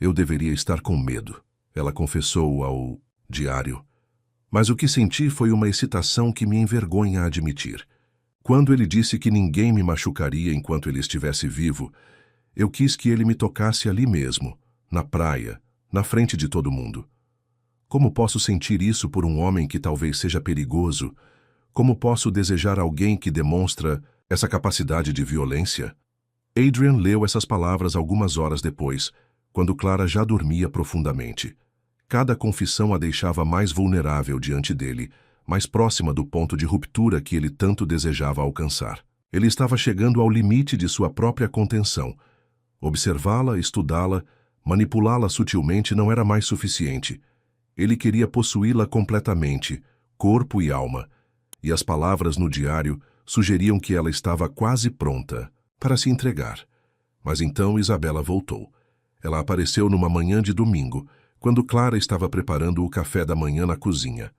"Eu deveria estar com medo", ela confessou ao diário. "Mas o que senti foi uma excitação que me envergonha admitir. Quando ele disse que ninguém me machucaria enquanto ele estivesse vivo, eu quis que ele me tocasse ali mesmo, na praia, na frente de todo mundo. Como posso sentir isso por um homem que talvez seja perigoso? Como posso desejar alguém que demonstra essa capacidade de violência?" Adrian leu essas palavras algumas horas depois, quando Clara já dormia profundamente. Cada confissão a deixava mais vulnerável diante dele, mais próxima do ponto de ruptura que ele tanto desejava alcançar. Ele estava chegando ao limite de sua própria contenção. Observá-la, estudá-la, manipulá-la sutilmente não era mais suficiente. Ele queria possuí-la completamente, corpo e alma, e as palavras no diário sugeriam que ela estava quase pronta para se entregar. Mas então Isabela voltou. Ela apareceu numa manhã de domingo, quando Clara estava preparando o café da manhã na cozinha.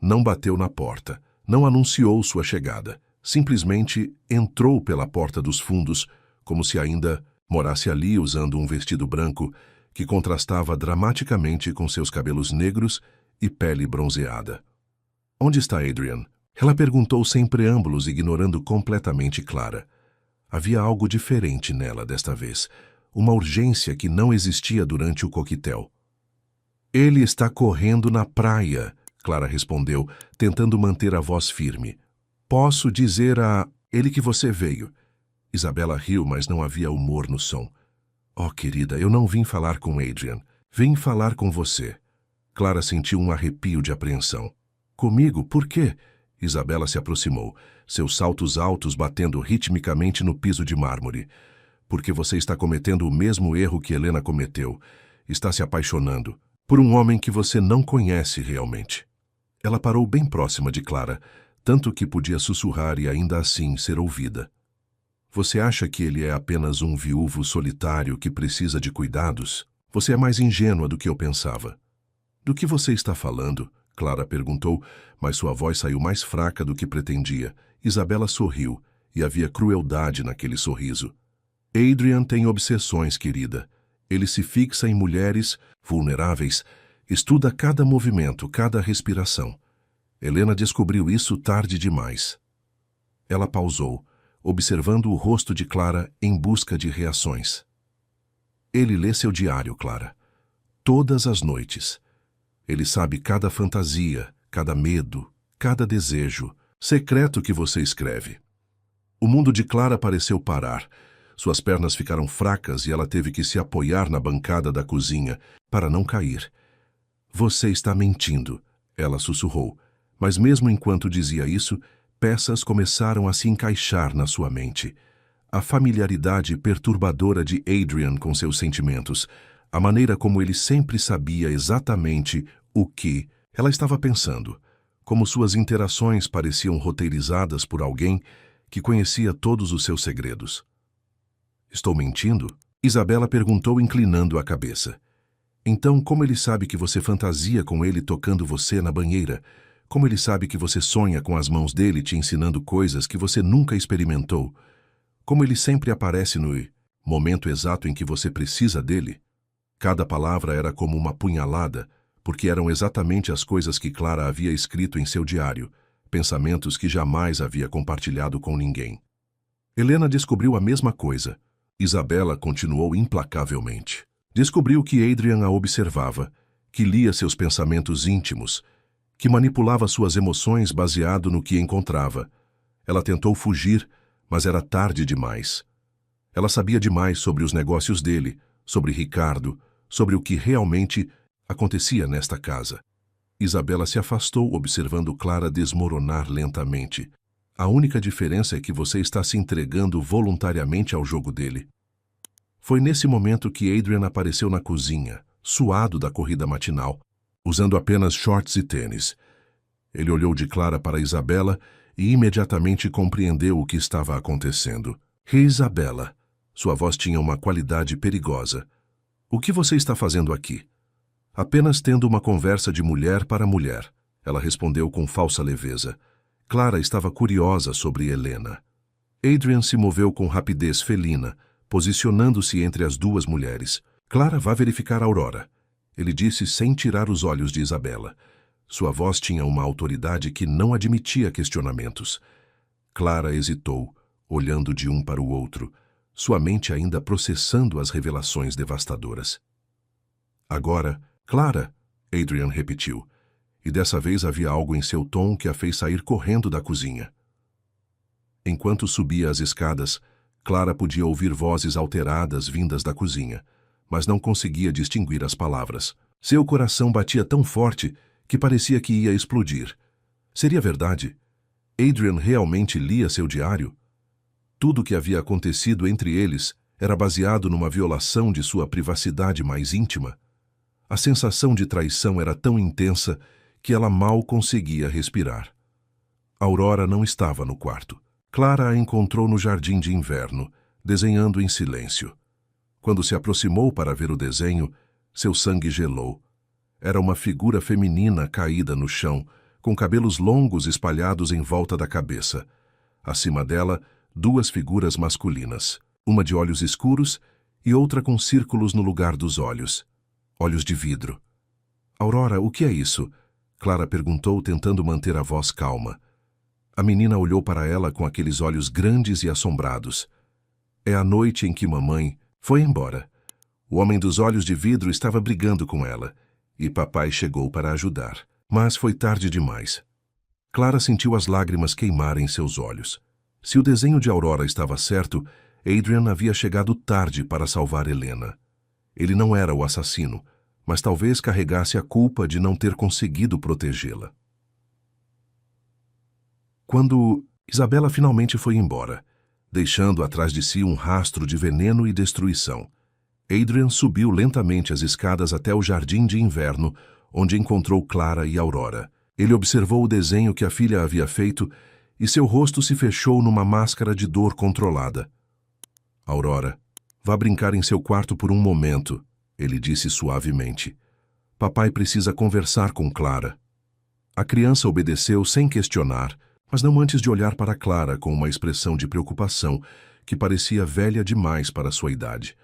Não bateu na porta, não anunciou sua chegada. Simplesmente entrou pela porta dos fundos, como se ainda morasse ali usando um vestido branco que contrastava dramaticamente com seus cabelos negros e pele bronzeada. "Onde está Adrian?" Ela perguntou sem preâmbulos, ignorando completamente Clara. Havia algo diferente nela desta vez, uma urgência que não existia durante o coquetel. "Ele está correndo na praia", Clara respondeu, tentando manter a voz firme. "Posso dizer a ele que você veio." Isabela riu, mas não havia humor no som. "Oh, querida, eu não vim falar com Adrian. Vim falar com você." Clara sentiu um arrepio de apreensão. "Comigo? Por quê?" Isabela se aproximou, seus saltos altos batendo ritmicamente no piso de mármore. "Porque você está cometendo o mesmo erro que Helena cometeu. Está se apaixonando por um homem que você não conhece realmente." Ela parou bem próxima de Clara, tanto que podia sussurrar e ainda assim ser ouvida. "Você acha que ele é apenas um viúvo solitário que precisa de cuidados? Você é mais ingênua do que eu pensava." "Do que você está falando?" Clara perguntou, mas sua voz saiu mais fraca do que pretendia. Isabela sorriu, e havia crueldade naquele sorriso. "Adrian tem obsessões, querida. Ele se fixa em mulheres vulneráveis, estuda cada movimento, cada respiração. Helena descobriu isso tarde demais." Ela pausou, observando o rosto de Clara em busca de reações. "Ele lê seu diário, Clara. Todas as noites. Ele sabe cada fantasia, cada medo, cada desejo secreto que você escreve." O mundo de Clara pareceu parar. Suas pernas ficaram fracas e ela teve que se apoiar na bancada da cozinha para não cair. "Você está mentindo", ela sussurrou, Mas mesmo enquanto dizia isso, peças começaram a se encaixar na sua mente. A familiaridade perturbadora de Adrian com seus sentimentos, a maneira como ele sempre sabia exatamente o que ela estava pensando, como suas interações pareciam roteirizadas por alguém que conhecia todos os seus segredos. Estou mentindo? Isabela perguntou, inclinando a cabeça. Então, como ele sabe que você fantasia com ele tocando você na banheira? Como ele sabe que você sonha com as mãos dele te ensinando coisas que você nunca experimentou? Como ele sempre aparece no momento exato em que você precisa dele? Cada palavra era como uma punhalada, porque eram exatamente as coisas que Clara havia escrito em seu diário, pensamentos que jamais havia compartilhado com ninguém. Helena descobriu a mesma coisa. Isabela continuou implacavelmente. Descobriu que Adrian a observava, que lia seus pensamentos íntimos, que manipulava suas emoções baseado no que encontrava. Ela tentou fugir, mas era tarde demais. Ela sabia demais sobre os negócios dele, sobre Ricardo, sobre o que realmente acontecia nesta casa. Isabela se afastou, observando Clara desmoronar lentamente. A única diferença é que você está se entregando voluntariamente ao jogo dele. Foi nesse momento que Adrian apareceu na cozinha, suado da corrida matinal, usando apenas shorts e tênis. Ele olhou de Clara para Isabela e imediatamente compreendeu o que estava acontecendo. Isabela, sua voz tinha uma qualidade perigosa. O que você está fazendo aqui? Apenas tendo uma conversa de mulher para mulher, ela respondeu com falsa leveza. Clara estava curiosa sobre Helena. Adrian se moveu com rapidez felina, posicionando-se entre as duas mulheres. Clara, vá verificar Aurora, ele disse sem tirar os olhos de Isabela. Sua voz tinha uma autoridade que não admitia questionamentos. Clara hesitou, olhando de um para o outro, sua mente ainda processando as revelações devastadoras. Agora, Clara, Adrian repetiu, e dessa vez havia algo em seu tom que a fez sair correndo da cozinha. Enquanto subia as escadas, Clara podia ouvir vozes alteradas vindas da cozinha, mas não conseguia distinguir as palavras. Seu coração batia tão forte que parecia que ia explodir. Seria verdade? Adrian realmente lia seu diário? Tudo o que havia acontecido entre eles era baseado numa violação de sua privacidade mais íntima? A sensação de traição era tão intensa que ela mal conseguia respirar. Aurora não estava no quarto. Clara a encontrou no jardim de inverno, desenhando em silêncio. Quando se aproximou para ver o desenho, seu sangue gelou. Era uma figura feminina caída no chão, com cabelos longos espalhados em volta da cabeça. Acima dela, duas figuras masculinas, uma de olhos escuros e outra com círculos no lugar dos olhos. Olhos de vidro. Aurora, o que é isso? Clara perguntou, tentando manter a voz calma. A menina olhou para ela com aqueles olhos grandes e assombrados. É a noite em que mamãe foi embora. O homem dos olhos de vidro estava brigando com ela, e papai chegou para ajudar. Mas foi tarde demais. Clara sentiu as lágrimas queimarem seus olhos. Se o desenho de Aurora estava certo, Adrian havia chegado tarde para salvar Helena. Ele não era o assassino, mas talvez carregasse a culpa de não ter conseguido protegê-la. Quando Isabela finalmente foi embora, deixando atrás de si um rastro de veneno e destruição, Adrian subiu lentamente as escadas até o jardim de inverno, onde encontrou Clara e Aurora. Ele observou o desenho que a filha havia feito e seu rosto se fechou numa máscara de dor controlada. Aurora, vá brincar em seu quarto por um momento, ele disse suavemente. Papai precisa conversar com Clara. A criança obedeceu sem questionar, mas não antes de olhar para Clara com uma expressão de preocupação que parecia velha demais para sua idade.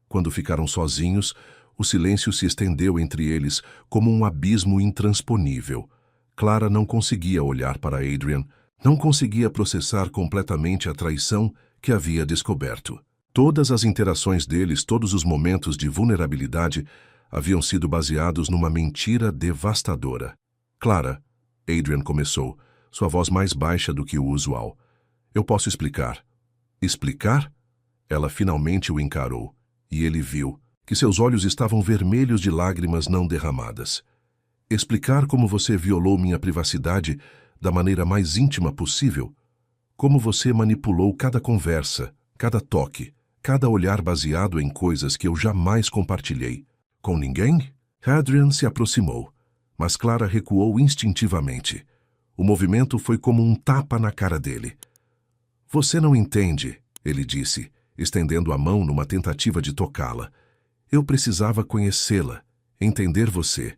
Quando ficaram sozinhos, o silêncio se estendeu entre eles como um abismo intransponível. Clara não conseguia olhar para Adrian, não conseguia processar completamente a traição que havia descoberto. Todas as interações deles, todos os momentos de vulnerabilidade, haviam sido baseados numa mentira devastadora. Clara, Adrian começou, sua voz mais baixa do que o usual. Eu posso explicar. Explicar? Ela finalmente o encarou, e ele viu que seus olhos estavam vermelhos de lágrimas não derramadas. Explicar como você violou minha privacidade da maneira mais íntima possível? Como você manipulou cada conversa, cada toque, cada olhar baseado em coisas que eu jamais compartilhei? Com ninguém? Hadrian se aproximou, mas Clara recuou instintivamente. O movimento foi como um tapa na cara dele. Você não entende, ele disse, estendendo a mão numa tentativa de tocá-la. Eu precisava conhecê-la, entender você.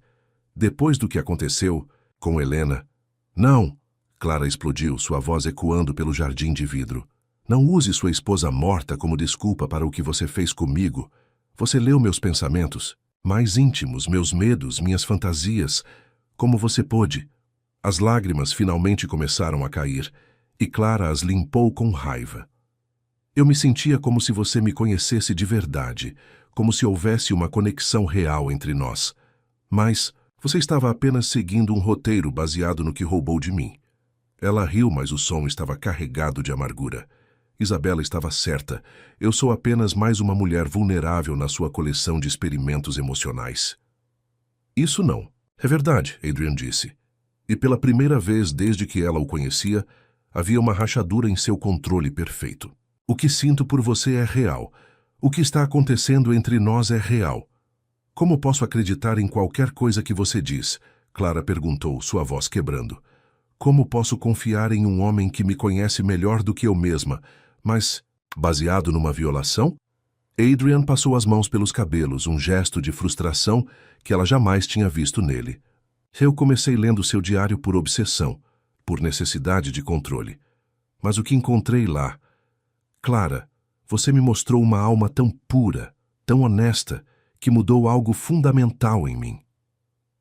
Depois do que aconteceu com Helena... Não! Clara explodiu, sua voz ecoando pelo jardim de vidro. Não use sua esposa morta como desculpa para o que você fez comigo. Você leu meus pensamentos, mais íntimos, meus medos, minhas fantasias. Como você pôde? As lágrimas finalmente começaram a cair, e Clara as limpou com raiva. Eu me sentia como se você me conhecesse de verdade, como se houvesse uma conexão real entre nós. Mas você estava apenas seguindo um roteiro baseado no que roubou de mim. Ela riu, mas o som estava carregado de amargura. Isabela estava certa. Eu sou apenas mais uma mulher vulnerável na sua coleção de experimentos emocionais. Isso não. É verdade, Adrian disse. E pela primeira vez desde que ela o conhecia, havia uma rachadura em seu controle perfeito. O que sinto por você é real. O que está acontecendo entre nós é real. Como posso acreditar em qualquer coisa que você diz? Clara perguntou, sua voz quebrando. Como posso confiar em um homem que me conhece melhor do que eu mesma, mas baseado numa violação? Adrian passou as mãos pelos cabelos, um gesto de frustração que ela jamais tinha visto nele. Eu comecei lendo seu diário por obsessão, por necessidade de controle. Mas o que encontrei lá... Clara, você me mostrou uma alma tão pura, tão honesta, que mudou algo fundamental em mim.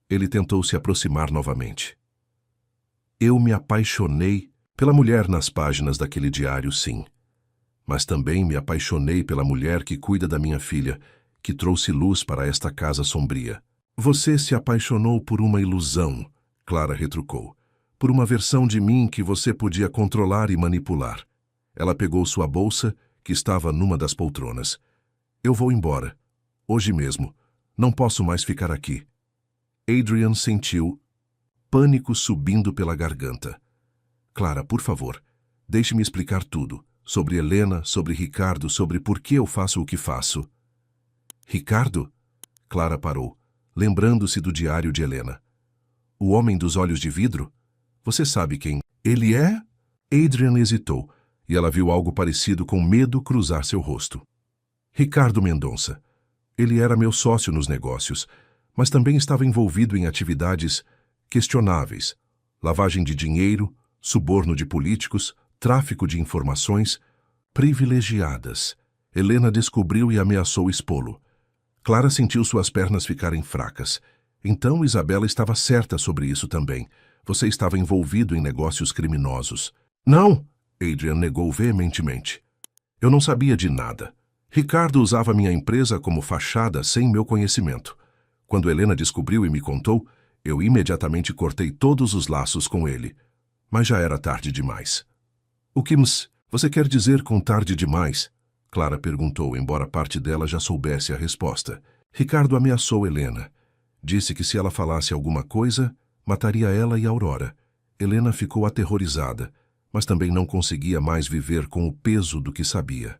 Ele tentou se aproximar novamente. Eu me apaixonei pela mulher nas páginas daquele diário, sim. Mas também me apaixonei pela mulher que cuida da minha filha, que trouxe luz para esta casa sombria. Você se apaixonou por uma ilusão, Clara retrucou. Por uma versão de mim que você podia controlar e manipular. Ela pegou sua bolsa, que estava numa das poltronas. Eu vou embora. Hoje mesmo. Não posso mais ficar aqui. Adrian sentiu pânico subindo pela garganta. Clara, por favor, deixe-me explicar tudo. Sobre Helena, sobre Ricardo, sobre por que eu faço o que faço. Ricardo? Clara parou, lembrando-se do diário de Helena. O homem dos olhos de vidro? Você sabe quem ele é? Adrian hesitou, e ela viu algo parecido com medo cruzar seu rosto. Ricardo Mendonça. Ele era meu sócio nos negócios, mas também estava envolvido em atividades questionáveis, lavagem de dinheiro, suborno de políticos, tráfico de informações privilegiadas. Helena descobriu e ameaçou expô-lo. Clara sentiu suas pernas ficarem fracas. Então Isabela estava certa sobre isso também. Você estava envolvido em negócios criminosos. Não! Adrian negou veementemente. Eu não sabia de nada. Ricardo usava minha empresa como fachada sem meu conhecimento. Quando Helena descobriu e me contou, eu imediatamente cortei todos os laços com ele. Mas já era tarde demais. O que você quer dizer com tarde demais? Clara perguntou, embora parte dela já soubesse a resposta. Ricardo ameaçou Helena. Disse que se ela falasse alguma coisa, mataria ela e Aurora. Helena ficou aterrorizada, mas também não conseguia mais viver com o peso do que sabia.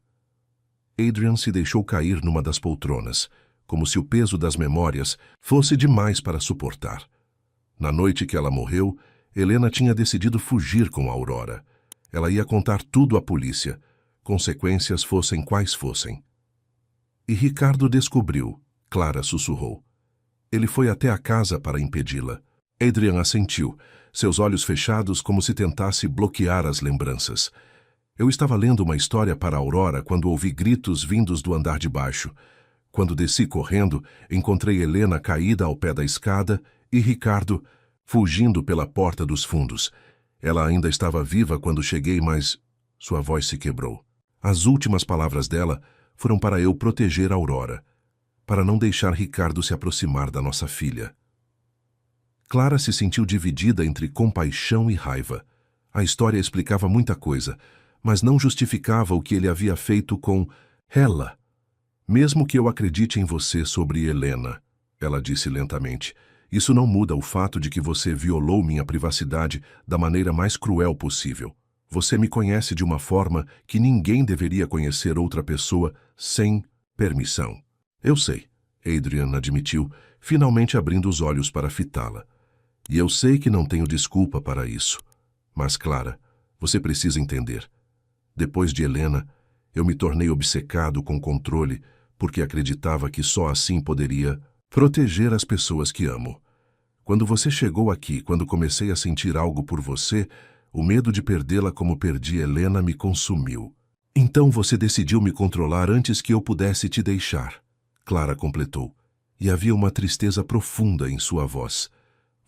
Adrian se deixou cair numa das poltronas, como se o peso das memórias fosse demais para suportar. Na noite que ela morreu, Helena tinha decidido fugir com Aurora. Ela ia contar tudo à polícia, consequências fossem quais fossem. E Ricardo descobriu, Clara sussurrou. Ele foi até a casa para impedi-la. Adrian assentiu, seus olhos fechados como se tentasse bloquear as lembranças. Eu estava lendo uma história para Aurora quando ouvi gritos vindos do andar de baixo. Quando desci correndo, encontrei Helena caída ao pé da escada e Ricardo fugindo pela porta dos fundos. Ela ainda estava viva quando cheguei, mas sua voz se quebrou. As últimas palavras dela foram para eu proteger Aurora, para não deixar Ricardo se aproximar da nossa filha. Clara se sentiu dividida entre compaixão e raiva. A história explicava muita coisa, mas não justificava o que ele havia feito com ela. Mesmo que eu acredite em você sobre Helena, ela disse lentamente, Isso não muda o fato de que você violou minha privacidade da maneira mais cruel possível. Você me conhece de uma forma que ninguém deveria conhecer outra pessoa sem permissão. Eu sei, Adrian admitiu, finalmente abrindo os olhos para fitá-la. E eu sei que não tenho desculpa para isso. Mas, Clara, você precisa entender. Depois de Helena, eu me tornei obcecado com controle porque acreditava que só assim poderia proteger as pessoas que amo. Quando você chegou aqui, quando comecei a sentir algo por você, o medo de perdê-la como perdi Helena me consumiu. Então você decidiu me controlar antes que eu pudesse te deixar, Clara completou, e havia uma tristeza profunda em sua voz.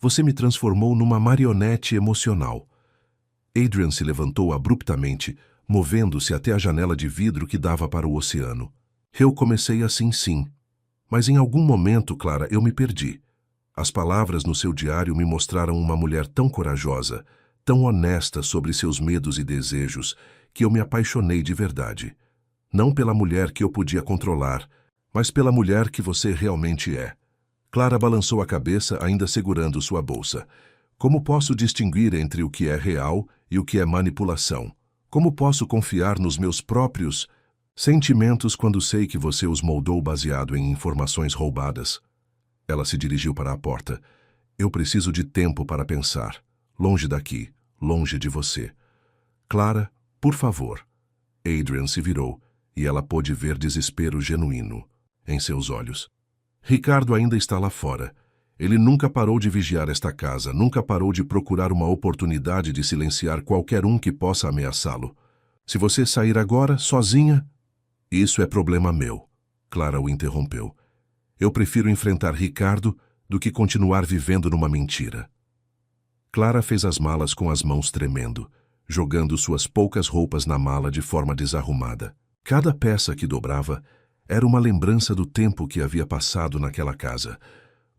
Você me transformou numa marionete emocional. Adrian se levantou abruptamente, movendo-se até a janela de vidro que dava para o oceano. Eu comecei assim, sim. Mas em algum momento, Clara, eu me perdi. As palavras no seu diário me mostraram uma mulher tão corajosa, tão honesta sobre seus medos e desejos, que eu me apaixonei de verdade. Não pela mulher que eu podia controlar, mas pela mulher que você realmente é. Clara balançou a cabeça, ainda segurando sua bolsa. Como posso distinguir entre o que é real e o que é manipulação? Como posso confiar nos meus próprios sentimentos quando sei que você os moldou baseado em informações roubadas? Ela se dirigiu para a porta. Eu preciso de tempo para pensar. Longe daqui, longe de você. Clara, por favor. Adrian se virou, e ela pôde ver desespero genuíno em seus olhos. Ricardo ainda está lá fora. Ele nunca parou de vigiar esta casa, nunca parou de procurar uma oportunidade de silenciar qualquer um que possa ameaçá-lo. Se você sair agora, sozinha... Isso é problema meu, Clara o interrompeu. Eu prefiro enfrentar Ricardo do que continuar vivendo numa mentira. Clara fez as malas com as mãos tremendo, jogando suas poucas roupas na mala de forma desarrumada. Cada peça que dobrava era uma lembrança do tempo que havia passado naquela casa,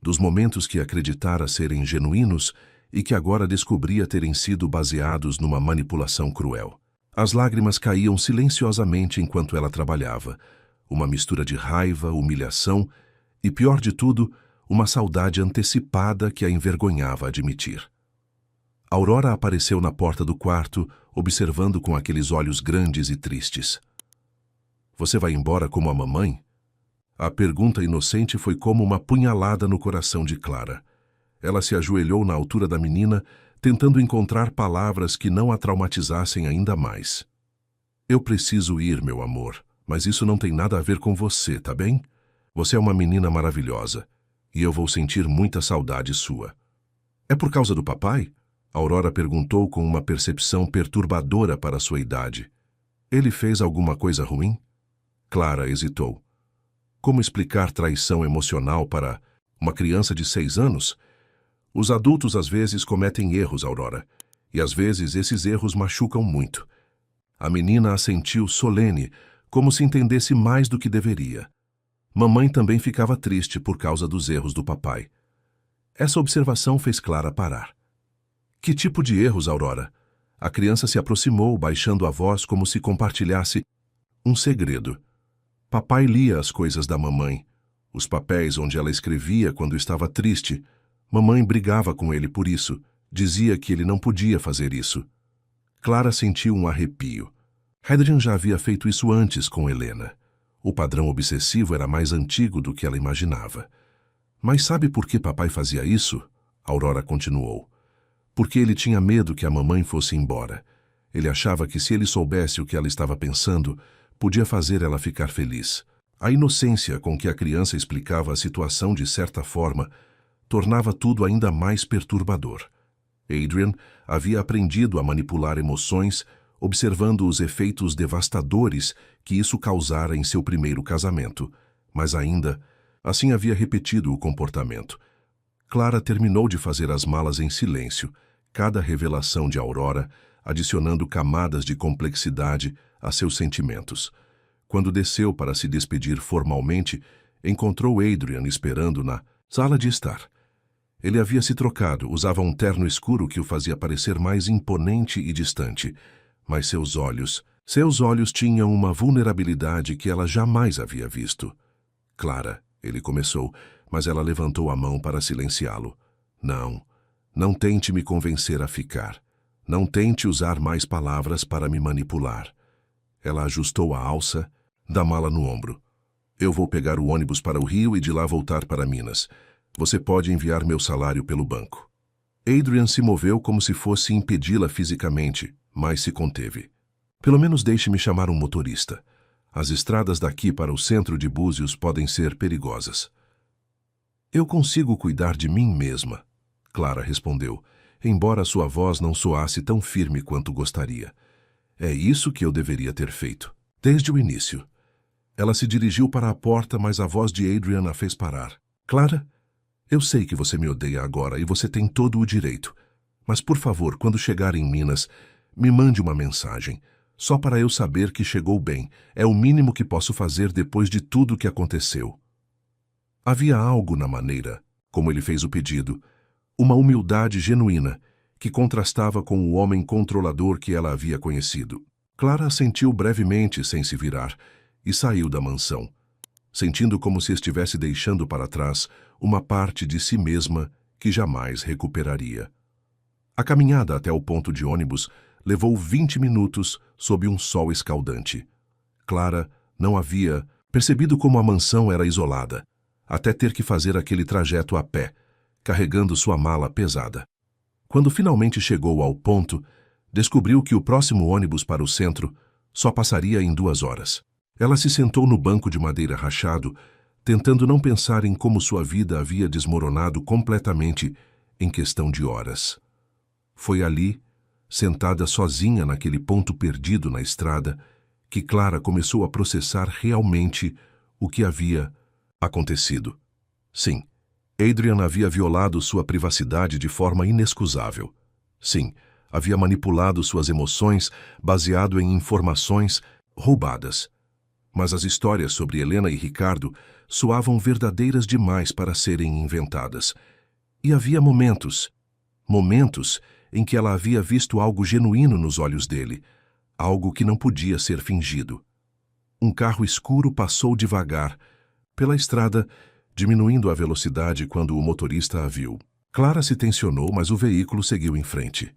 dos momentos que acreditara serem genuínos e que agora descobria terem sido baseados numa manipulação cruel. As lágrimas caíam silenciosamente enquanto ela trabalhava, uma mistura de raiva, humilhação e, pior de tudo, uma saudade antecipada que a envergonhava admitir. Aurora apareceu na porta do quarto, observando com aqueles olhos grandes e tristes. Você vai embora como a mamãe? A pergunta inocente foi como uma punhalada no coração de Clara. Ela se ajoelhou na altura da menina, tentando encontrar palavras que não a traumatizassem ainda mais. Eu preciso ir, meu amor, mas isso não tem nada a ver com você, tá bem? Você é uma menina maravilhosa, e eu vou sentir muita saudade sua. É por causa do papai? Aurora perguntou com uma percepção perturbadora para sua idade. Ele fez alguma coisa ruim? Clara hesitou. Como explicar traição emocional para uma criança de 6 anos? Os adultos às vezes cometem erros, Aurora, e às vezes esses erros machucam muito. A menina assentiu solene, como se entendesse mais do que deveria. Mamãe também ficava triste por causa dos erros do papai. Essa observação fez Clara parar. Que tipo de erros, Aurora? A criança se aproximou, baixando a voz como se compartilhasse um segredo. Papai lia as coisas da mamãe, os papéis onde ela escrevia quando estava triste. Mamãe brigava com ele por isso, dizia que ele não podia fazer isso. Clara sentiu um arrepio. Adrian já havia feito isso antes com Helena. O padrão obsessivo era mais antigo do que ela imaginava. Mas sabe por que papai fazia isso? Aurora continuou. Porque ele tinha medo que a mamãe fosse embora. Ele achava que se ele soubesse o que ela estava pensando, podia fazer ela ficar feliz. A inocência com que a criança explicava a situação de certa forma tornava tudo ainda mais perturbador. Adrian havia aprendido a manipular emoções, observando os efeitos devastadores que isso causara em seu primeiro casamento, mas ainda assim havia repetido o comportamento. Clara terminou de fazer as malas em silêncio, cada revelação de Aurora adicionando camadas de complexidade a seus sentimentos. Quando desceu para se despedir formalmente, encontrou Adrian esperando na sala de estar. Ele havia se trocado, usava um terno escuro que o fazia parecer mais imponente e distante, mas seus olhos tinham uma vulnerabilidade que ela jamais havia visto. Clara, ele começou, mas ela levantou a mão para silenciá-lo. Não, não tente me convencer a ficar. Não tente usar mais palavras para me manipular. Ela ajustou a alça da mala no ombro. Eu vou pegar o ônibus para o Rio e de lá voltar para Minas. Você pode enviar meu salário pelo banco. Adrian se moveu como se fosse impedi-la fisicamente, mas se conteve. Pelo menos deixe-me chamar um motorista. As estradas daqui para o centro de Búzios podem ser perigosas. Eu consigo cuidar de mim mesma, Clara respondeu, embora sua voz não soasse tão firme quanto gostaria. É isso que eu deveria ter feito, desde o início. Ela se dirigiu para a porta, mas a voz de Adrian a fez parar. Clara, eu sei que você me odeia agora e você tem todo o direito. Mas, por favor, quando chegar em Minas, me mande uma mensagem. Só para eu saber que chegou bem. É o mínimo que posso fazer depois de tudo o que aconteceu. Havia algo na maneira como ele fez o pedido, uma humildade genuína, que contrastava com o homem controlador que ela havia conhecido. Clara assentiu brevemente sem se virar e saiu da mansão, sentindo como se estivesse deixando para trás uma parte de si mesma que jamais recuperaria. A caminhada até o ponto de ônibus levou 20 minutos sob um sol escaldante. Clara não havia percebido como a mansão era isolada, até ter que fazer aquele trajeto a pé, carregando sua mala pesada. Quando finalmente chegou ao ponto, descobriu que o próximo ônibus para o centro só passaria em 2 horas. Ela se sentou no banco de madeira rachado, tentando não pensar em como sua vida havia desmoronado completamente em questão de horas. Foi ali, sentada sozinha naquele ponto perdido na estrada, que Clara começou a processar realmente o que havia acontecido. Sim, Adrian havia violado sua privacidade de forma inexcusável. Sim, havia manipulado suas emoções baseado em informações roubadas. Mas as histórias sobre Helena e Ricardo soavam verdadeiras demais para serem inventadas. E havia momentos em que ela havia visto algo genuíno nos olhos dele, algo que não podia ser fingido. Um carro escuro passou devagar pela estrada, diminuindo a velocidade quando o motorista a viu. Clara se tensionou, mas o veículo seguiu em frente.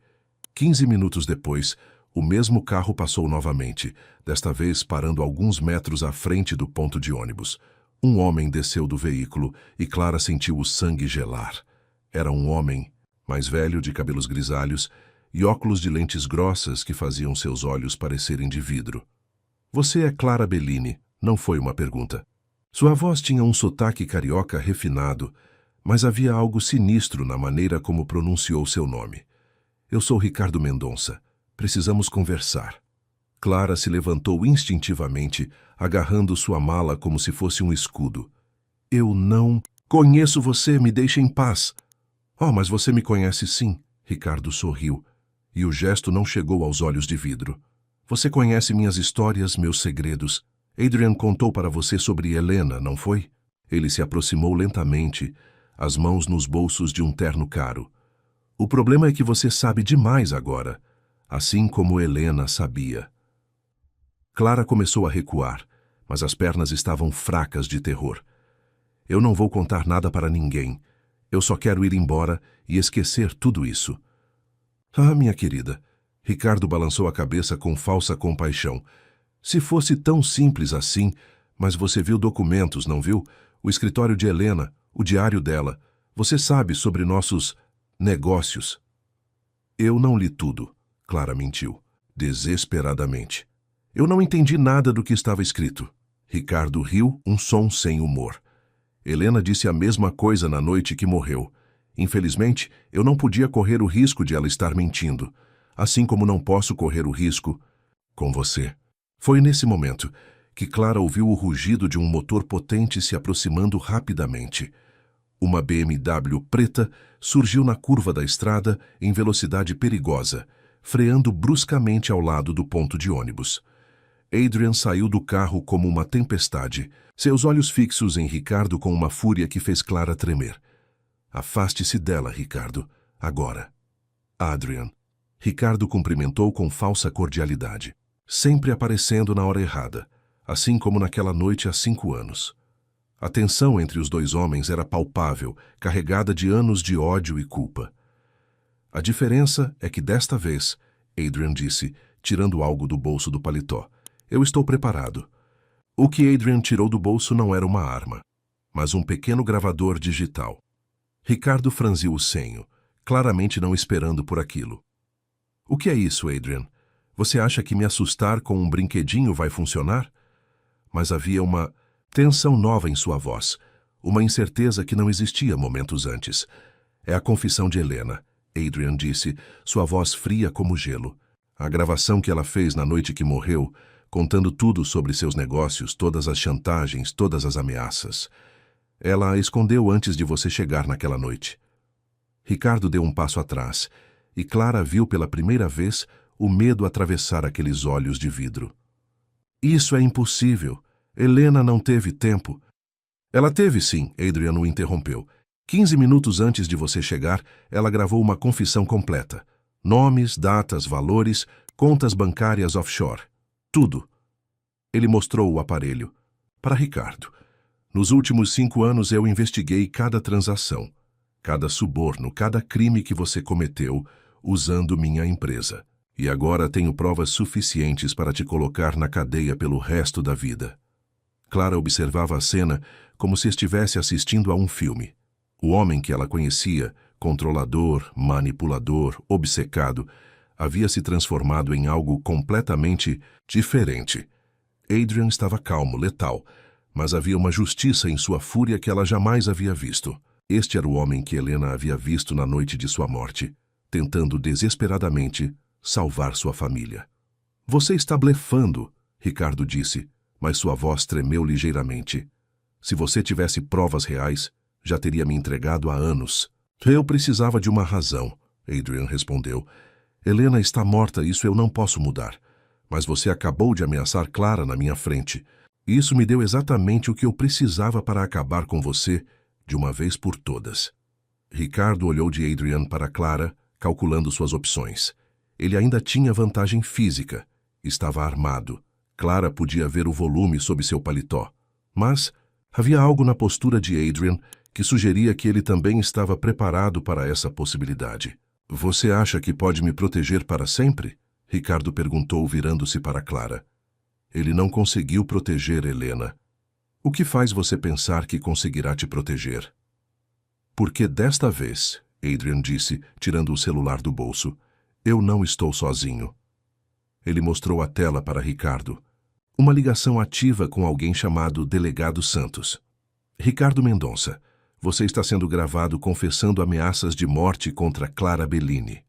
15 minutos depois, o mesmo carro passou novamente, desta vez parando alguns metros à frente do ponto de ônibus. Um homem desceu do veículo e Clara sentiu o sangue gelar. Era um homem mais velho, de cabelos grisalhos e óculos de lentes grossas que faziam seus olhos parecerem de vidro. Você é Clara Bellini, não foi uma pergunta. Sua voz tinha um sotaque carioca refinado, mas havia algo sinistro na maneira como pronunciou seu nome. Eu sou Ricardo Mendonça. Precisamos conversar. Clara se levantou instintivamente, agarrando sua mala como se fosse um escudo. Eu não conheço você, me deixe em paz. Oh, mas você me conhece sim, Ricardo sorriu, e o gesto não chegou aos olhos de vidro. Você conhece minhas histórias, meus segredos. Adrian contou para você sobre Helena, não foi? Ele se aproximou lentamente, as mãos nos bolsos de um terno caro. O problema é que você sabe demais agora, assim como Helena sabia. Clara começou a recuar, mas as pernas estavam fracas de terror. Eu não vou contar nada para ninguém. Eu só quero ir embora e esquecer tudo isso. Ah, minha querida. Ricardo balançou a cabeça com falsa compaixão. Se fosse tão simples assim, mas você viu documentos, não viu? O escritório de Helena, o diário dela. Você sabe sobre nossos negócios. Eu não li tudo, Clara mentiu, desesperadamente. Eu não entendi nada do que estava escrito. Ricardo riu, um som sem humor. Helena disse a mesma coisa na noite que morreu. Infelizmente, eu não podia correr o risco de ela estar mentindo, assim como não posso correr o risco com você. Foi nesse momento que Clara ouviu o rugido de um motor potente se aproximando rapidamente. Uma BMW preta surgiu na curva da estrada em velocidade perigosa, freando bruscamente ao lado do ponto de ônibus. Adrian saiu do carro como uma tempestade, seus olhos fixos em Ricardo com uma fúria que fez Clara tremer. Afaste-se dela, Ricardo, agora. Adrian. Ricardo cumprimentou com falsa cordialidade, sempre aparecendo na hora errada, assim como naquela noite há 5 anos. A tensão entre os dois homens era palpável, carregada de anos de ódio e culpa. A diferença é que desta vez, Adrian disse, tirando algo do bolso do paletó, eu estou preparado. O que Adrian tirou do bolso não era uma arma, mas um pequeno gravador digital. Ricardo franziu o senho, claramente não esperando por aquilo. O que é isso, Adrian? Você acha que me assustar com um brinquedinho vai funcionar? Mas havia uma tensão nova em sua voz, uma incerteza que não existia momentos antes. É a confissão de Helena, Adrian disse, sua voz fria como gelo. A gravação que ela fez na noite que morreu, contando tudo sobre seus negócios, todas as chantagens, todas as ameaças. Ela a escondeu antes de você chegar naquela noite. Ricardo deu um passo atrás, e Clara viu pela primeira vez o medo atravessar aqueles olhos de vidro. Isso é impossível. Helena não teve tempo. Ela teve sim, Adrian o interrompeu. 15 minutos antes de você chegar, ela gravou uma confissão completa. Nomes, datas, valores, contas bancárias offshore. Tudo. Ele mostrou o aparelho. Para Ricardo. Nos últimos 5 anos eu investiguei cada transação, cada suborno, cada crime que você cometeu usando minha empresa. E agora tenho provas suficientes para te colocar na cadeia pelo resto da vida. Clara observava a cena como se estivesse assistindo a um filme. O homem que ela conhecia, controlador, manipulador, obcecado, havia se transformado em algo completamente diferente. Adrian estava calmo, letal, mas havia uma justiça em sua fúria que ela jamais havia visto. Este era o homem que Helena havia visto na noite de sua morte, tentando desesperadamente salvar sua família. Você está blefando, Ricardo disse, mas sua voz tremeu ligeiramente. Se você tivesse provas reais, já teria me entregado há anos. Eu precisava de uma razão, Adrian respondeu. Helena está morta, isso eu não posso mudar. Mas você acabou de ameaçar Clara na minha frente. Isso me deu exatamente o que eu precisava para acabar com você de uma vez por todas. Ricardo olhou de Adrian para Clara, calculando suas opções. Ele ainda tinha vantagem física. Estava armado. Clara podia ver o volume sob seu paletó. Mas havia algo na postura de Adrian que sugeria que ele também estava preparado para essa possibilidade. Você acha que pode me proteger para sempre? Ricardo perguntou, virando-se para Clara. Ele não conseguiu proteger Helena. O que faz você pensar que conseguirá te proteger? Porque desta vez, Adrian disse, tirando o celular do bolso, eu não estou sozinho. Ele mostrou a tela para Ricardo. Uma ligação ativa com alguém chamado Delegado Santos. Ricardo Mendonça, você está sendo gravado confessando ameaças de morte contra Clara Bellini.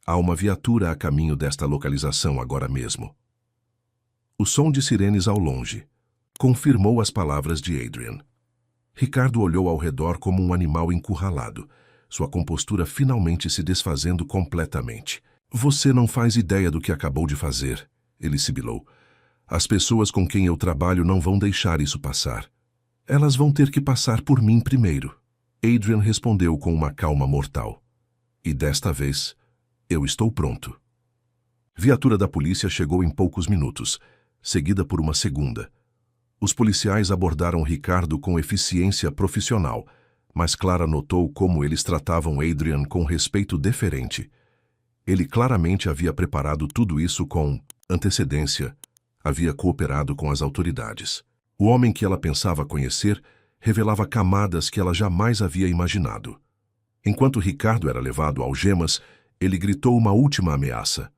Há uma viatura a caminho desta localização agora mesmo. O som de sirenes ao longe confirmou as palavras de Adrian. Ricardo olhou ao redor como um animal encurralado, sua compostura finalmente se desfazendo completamente. Você não faz ideia do que acabou de fazer, ele sibilou. As pessoas com quem eu trabalho não vão deixar isso passar. Elas vão ter que passar por mim primeiro. Adrian respondeu com uma calma mortal. E desta vez, eu estou pronto. Viatura da polícia chegou em poucos minutos, seguida por uma segunda. Os policiais abordaram Ricardo com eficiência profissional, mas Clara notou como eles tratavam Adrian com respeito deferente. Ele claramente havia preparado tudo isso com antecedência, havia cooperado com as autoridades. O homem que ela pensava conhecer revelava camadas que ela jamais havia imaginado. Enquanto Ricardo era levado a algemas, ele gritou uma última ameaça.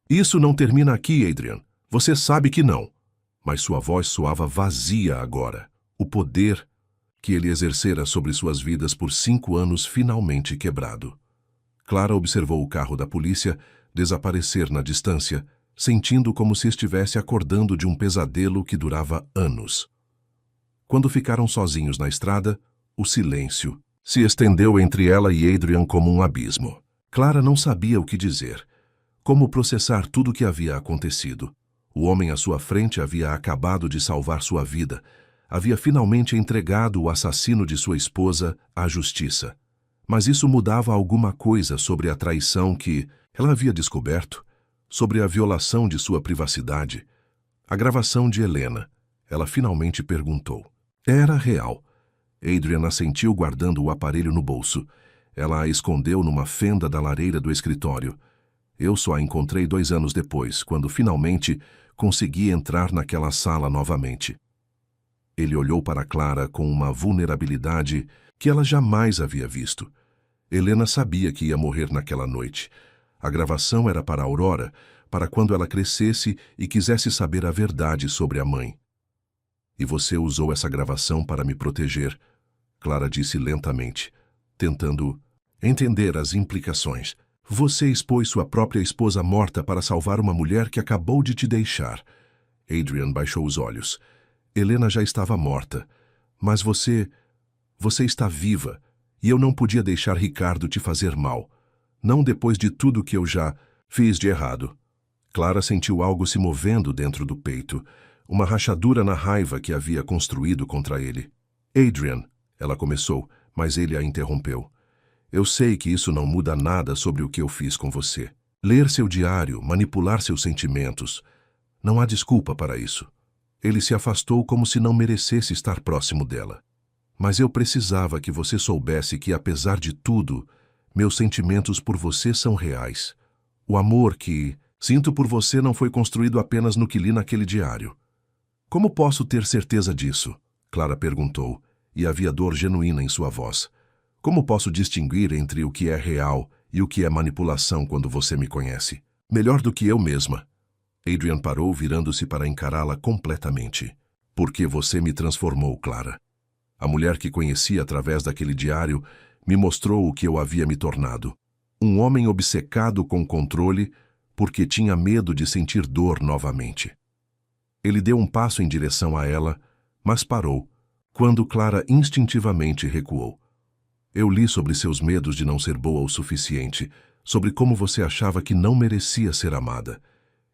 Isso não termina aqui, Adrian. Você sabe que não. Mas sua voz soava vazia agora. O poder que ele exercera sobre suas vidas por 5 anos finalmente quebrado. Clara observou o carro da polícia desaparecer na distância, sentindo como se estivesse acordando de um pesadelo que durava anos. Quando ficaram sozinhos na estrada, o silêncio se estendeu entre ela e Adrian como um abismo. Clara não sabia o que dizer, como processar tudo o que havia acontecido. O homem à sua frente havia acabado de salvar sua vida, havia finalmente entregado o assassino de sua esposa à justiça. Mas isso mudava alguma coisa sobre a traição que ela havia descoberto, sobre a violação de sua privacidade. A gravação de Helena. Ela finalmente perguntou. Era real. Adrian assentiu guardando o aparelho no bolso. Ela a escondeu numa fenda da lareira do escritório. Eu só a encontrei 2 anos depois, quando finalmente consegui entrar naquela sala novamente. Ele olhou para Clara com uma vulnerabilidade que ela jamais havia visto. Helena sabia que ia morrer naquela noite. A gravação era para Aurora, para quando ela crescesse e quisesse saber a verdade sobre a mãe. E você usou essa gravação para me proteger, Clara disse lentamente, tentando entender as implicações. Você expôs sua própria esposa morta para salvar uma mulher que acabou de te deixar. Adrian baixou os olhos. Helena já estava morta. Mas você está viva, e eu não podia deixar Ricardo te fazer mal. Não depois de tudo que eu já fiz de errado. Clara sentiu algo se movendo dentro do peito, uma rachadura na raiva que havia construído contra ele. Adrian, ela começou, mas ele a interrompeu. Eu sei que isso não muda nada sobre o que eu fiz com você. Ler seu diário, manipular seus sentimentos. Não há desculpa para isso. Ele se afastou como se não merecesse estar próximo dela. Mas eu precisava que você soubesse que, apesar de tudo, meus sentimentos por você são reais. O amor que sinto por você não foi construído apenas no que li naquele diário. Como posso ter certeza disso? Clara perguntou, e havia dor genuína em sua voz. Como posso distinguir entre o que é real e o que é manipulação quando você me conhece? Melhor do que eu mesma. Adrian parou, virando-se para encará-la completamente. Porque você me transformou, Clara. A mulher que conheci através daquele diário me mostrou o que eu havia me tornado. Um homem obcecado com controle porque tinha medo de sentir dor novamente. Ele deu um passo em direção a ela, mas parou, quando Clara instintivamente recuou. Eu li sobre seus medos de não ser boa o suficiente, sobre como você achava que não merecia ser amada,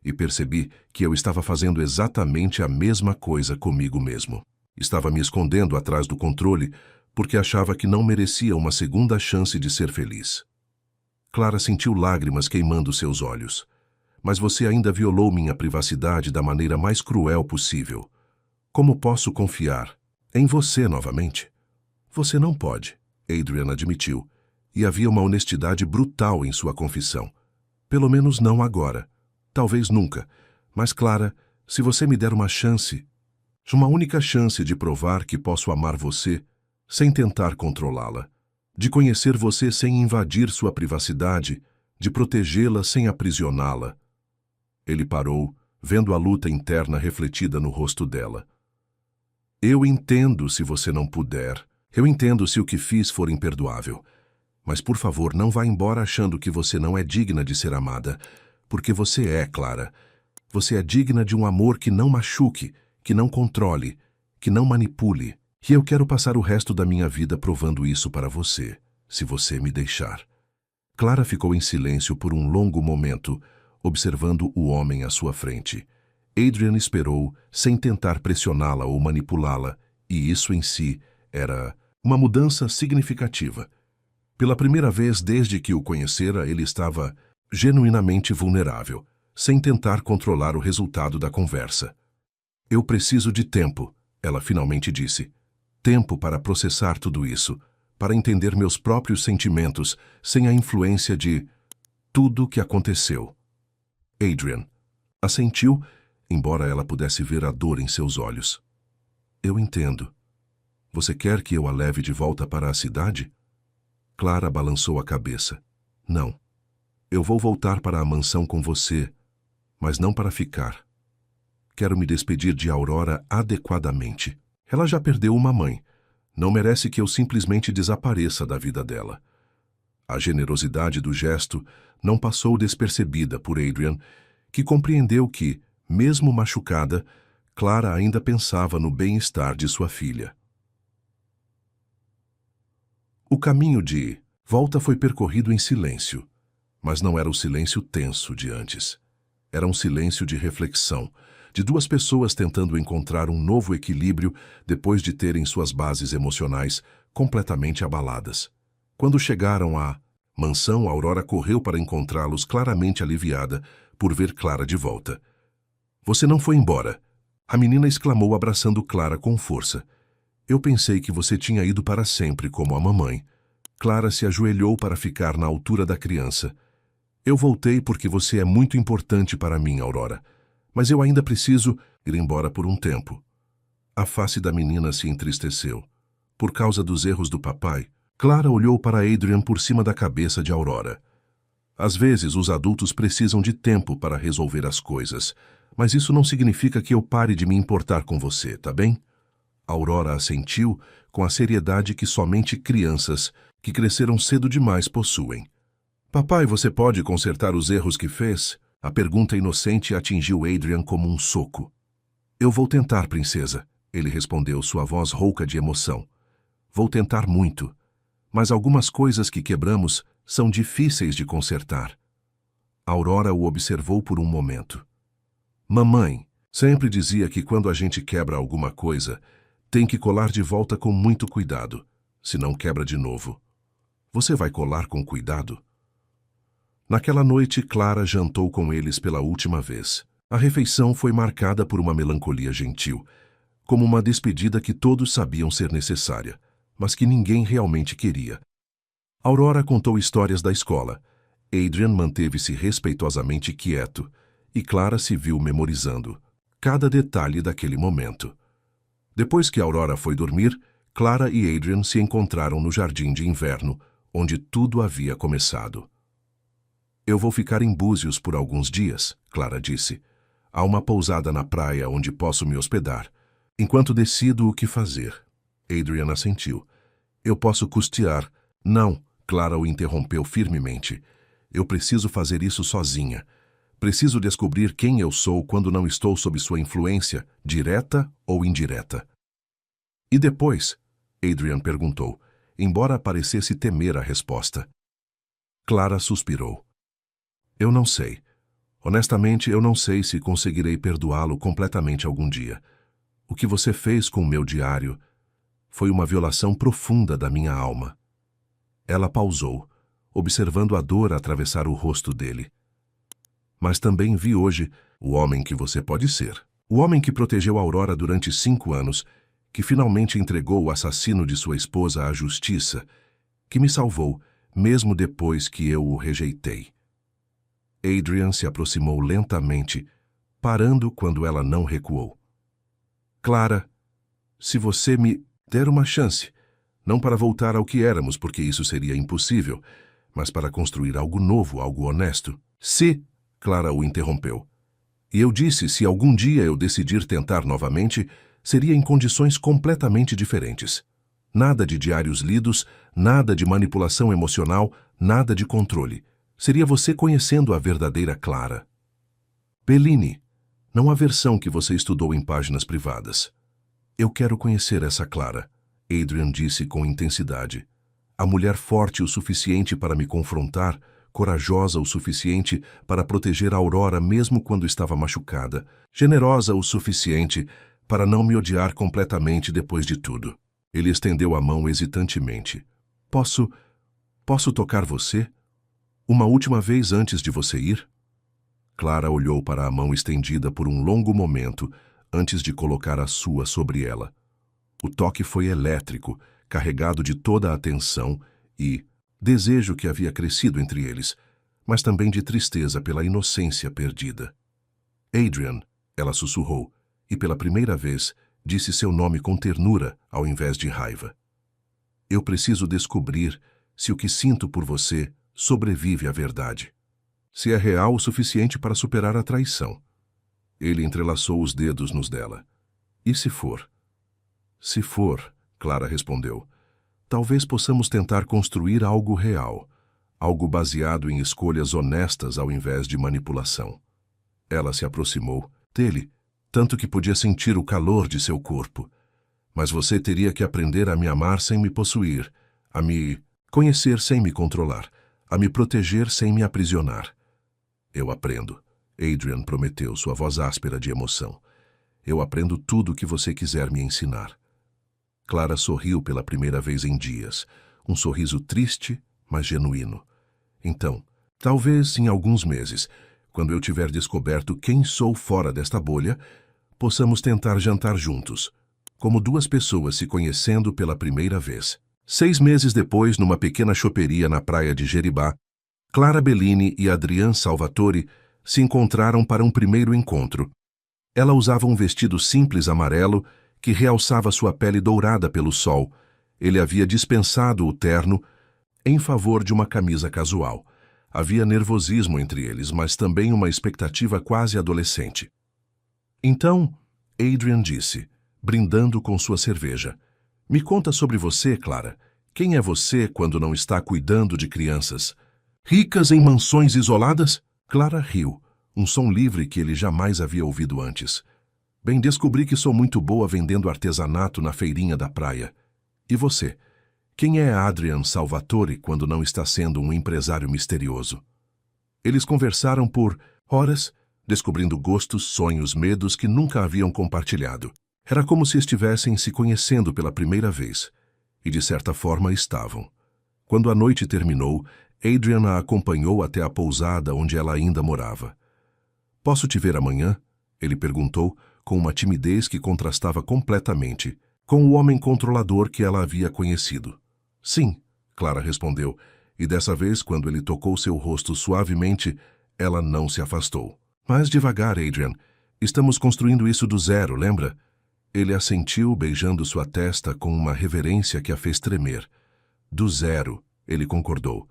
e percebi que eu estava fazendo exatamente a mesma coisa comigo mesmo. Estava me escondendo atrás do controle porque achava que não merecia uma segunda chance de ser feliz. Clara sentiu lágrimas queimando seus olhos. Mas você ainda violou minha privacidade da maneira mais cruel possível. Como posso confiar em você novamente? Você não pode, Adrian admitiu, e havia uma honestidade brutal em sua confissão. Pelo menos não agora. Talvez nunca. Mas, Clara, se você me der uma única chance de provar que posso amar você, sem tentar controlá-la, de conhecer você sem invadir sua privacidade, de protegê-la sem aprisioná-la. Ele parou, vendo a luta interna refletida no rosto dela. Eu entendo se você não puder. Eu entendo se o que fiz for imperdoável. Mas, por favor, não vá embora achando que você não é digna de ser amada. Porque você é, Clara. Você é digna de um amor que não machuque, que não controle, que não manipule. E eu quero passar o resto da minha vida provando isso para você, se você me deixar. Clara ficou em silêncio por um longo momento, observando o homem à sua frente. Adrian esperou, sem tentar pressioná-la ou manipulá-la, e isso em si era uma mudança significativa. Pela primeira vez desde que o conhecera, ele estava genuinamente vulnerável, sem tentar controlar o resultado da conversa. Eu preciso de tempo, ela finalmente disse. Tempo para processar tudo isso, para entender meus próprios sentimentos, sem a influência de tudo o que aconteceu. Adrian assentiu, embora ela pudesse ver a dor em seus olhos. Eu entendo. Você quer que eu a leve de volta para a cidade? Clara balançou a cabeça. Não. Eu vou voltar para a mansão com você, mas não para ficar. Quero me despedir de Aurora adequadamente. Ela já perdeu uma mãe. Não merece que eu simplesmente desapareça da vida dela. A generosidade do gesto não passou despercebida por Adrian, que compreendeu que, mesmo machucada, Clara ainda pensava no bem-estar de sua filha. O caminho de volta foi percorrido em silêncio, mas não era o silêncio tenso de antes. Era um silêncio de reflexão, de duas pessoas tentando encontrar um novo equilíbrio depois de terem suas bases emocionais completamente abaladas. Quando chegaram à mansão, Aurora correu para encontrá-los, claramente aliviada por ver Clara de volta. Você não foi embora, a menina exclamou, abraçando Clara com força. Eu pensei que você tinha ido para sempre como a mamãe. Clara se ajoelhou para ficar na altura da criança. Eu voltei porque você é muito importante para mim, Aurora. Mas eu ainda preciso ir embora por um tempo. A face da menina se entristeceu. Por causa dos erros do papai, Clara olhou para Adrian por cima da cabeça de Aurora. Às vezes, os adultos precisam de tempo para resolver as coisas, mas isso não significa que eu pare de me importar com você, tá bem? Aurora assentiu com a seriedade que somente crianças que cresceram cedo demais possuem. Papai, você pode consertar os erros que fez? A pergunta inocente atingiu Adrian como um soco. Eu vou tentar, princesa, ele respondeu, sua voz rouca de emoção. Vou tentar muito, mas algumas coisas que quebramos são difíceis de consertar. Aurora o observou por um momento. Mamãe sempre dizia que quando a gente quebra alguma coisa, tem que colar de volta com muito cuidado, senão quebra de novo. Você vai colar com cuidado? Naquela noite, Clara jantou com eles pela última vez. A refeição foi marcada por uma melancolia gentil, como uma despedida que todos sabiam ser necessária, mas que ninguém realmente queria. Aurora contou histórias da escola. Adrian manteve-se respeitosamente quieto, e Clara se viu memorizando cada detalhe daquele momento. Depois que Aurora foi dormir, Clara e Adrian se encontraram no jardim de inverno, onde tudo havia começado. Eu vou ficar em Búzios por alguns dias, Clara disse. Há uma pousada na praia onde posso me hospedar, enquanto decido o que fazer. Adrian assentiu. Eu posso custear. Não, Clara o interrompeu firmemente. Eu preciso fazer isso sozinha. Preciso descobrir quem eu sou quando não estou sob sua influência, direta ou indireta. E depois? Adrian perguntou, embora parecesse temer a resposta. Clara suspirou. Eu não sei. Honestamente, eu não sei se conseguirei perdoá-lo completamente algum dia. O que você fez com o meu diário foi uma violação profunda da minha alma. Ela pausou, observando a dor atravessar o rosto dele. Mas também vi hoje o homem que você pode ser. O homem que protegeu Aurora durante 5 anos, que finalmente entregou o assassino de sua esposa à justiça, que me salvou, mesmo depois que eu o rejeitei. Adrian se aproximou lentamente, parando quando ela não recuou. Clara, se você me der uma chance, não para voltar ao que éramos, porque isso seria impossível, mas para construir algo novo, algo honesto. Se, Clara o interrompeu. E eu disse, se algum dia eu decidir tentar novamente, seria em condições completamente diferentes. Nada de diários lidos, nada de manipulação emocional, nada de controle. Seria você conhecendo a verdadeira Clara. Bellini, não a versão que você estudou em páginas privadas. Eu quero conhecer essa Clara, Adrian disse com intensidade. A mulher forte o suficiente para me confrontar, corajosa o suficiente para proteger a Aurora mesmo quando estava machucada, generosa o suficiente para não me odiar completamente depois de tudo. Ele estendeu a mão hesitantemente. Posso tocar você? Uma última vez antes de você ir? Clara olhou para a mão estendida por um longo momento antes de colocar a sua sobre ela. O toque foi elétrico, carregado de toda a atenção e desejo que havia crescido entre eles, mas também de tristeza pela inocência perdida. Adrian, ela sussurrou, e pela primeira vez disse seu nome com ternura ao invés de raiva. Eu preciso descobrir se o que sinto por você sobrevive à verdade. Se é real o suficiente para superar a traição. Ele entrelaçou os dedos nos dela. E se for? Se for, Clara respondeu, talvez possamos tentar construir algo real, algo baseado em escolhas honestas ao invés de manipulação. Ela se aproximou dele, tanto que podia sentir o calor de seu corpo. Mas você teria que aprender a me amar sem me possuir, a me conhecer sem me controlar, a me proteger sem me aprisionar. Eu aprendo, Adrian prometeu, sua voz áspera de emoção. Eu aprendo tudo o que você quiser me ensinar. Clara sorriu pela primeira vez em dias, um sorriso triste, mas genuíno. Então, talvez em alguns meses, quando eu tiver descoberto quem sou fora desta bolha, possamos tentar jantar juntos. como duas pessoas se conhecendo pela primeira vez. 6 meses depois, numa pequena choperia na praia de Jeribá, Clara Bellini e Adrian Salvatore se encontraram para um primeiro encontro. Ela usava um vestido simples amarelo que realçava sua pele dourada pelo sol. Ele havia dispensado o terno em favor de uma camisa casual. Havia nervosismo entre eles, mas também uma expectativa quase adolescente. Então, Adrian disse, brindando com sua cerveja: "Me conta sobre você, Clara. Quem é você quando não está cuidando de crianças? Ricas em mansões isoladas?" Clara riu, um som livre que ele jamais havia ouvido antes. "Bem, descobri que sou muito boa vendendo artesanato na feirinha da praia. E você? Quem é Adrian Salvatore quando não está sendo um empresário misterioso?" Eles conversaram por horas, descobrindo gostos, sonhos, medos que nunca haviam compartilhado. Era como se estivessem se conhecendo pela primeira vez. E de certa forma estavam. Quando a noite terminou, Adrian a acompanhou até a pousada onde ela ainda morava. "Posso te ver amanhã?" ele perguntou, com uma timidez que contrastava completamente com o homem controlador que ela havia conhecido. "Sim", Clara respondeu, e dessa vez, quando ele tocou seu rosto suavemente, ela não se afastou. "Mais devagar, Adrian. Estamos construindo isso do zero, lembra?" Ele assentiu, beijando sua testa com uma reverência que a fez tremer. "Do zero", ele concordou.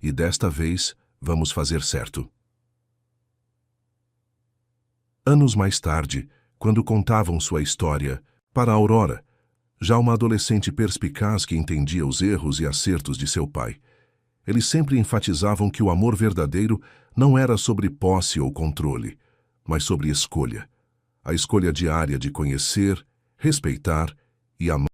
"E desta vez, vamos fazer certo." Anos mais tarde, quando contavam sua história para Aurora, já uma adolescente perspicaz que entendia os erros e acertos de seu pai, eles sempre enfatizavam que o amor verdadeiro não era sobre posse ou controle, mas sobre escolha. A escolha diária de conhecer, respeitar e amar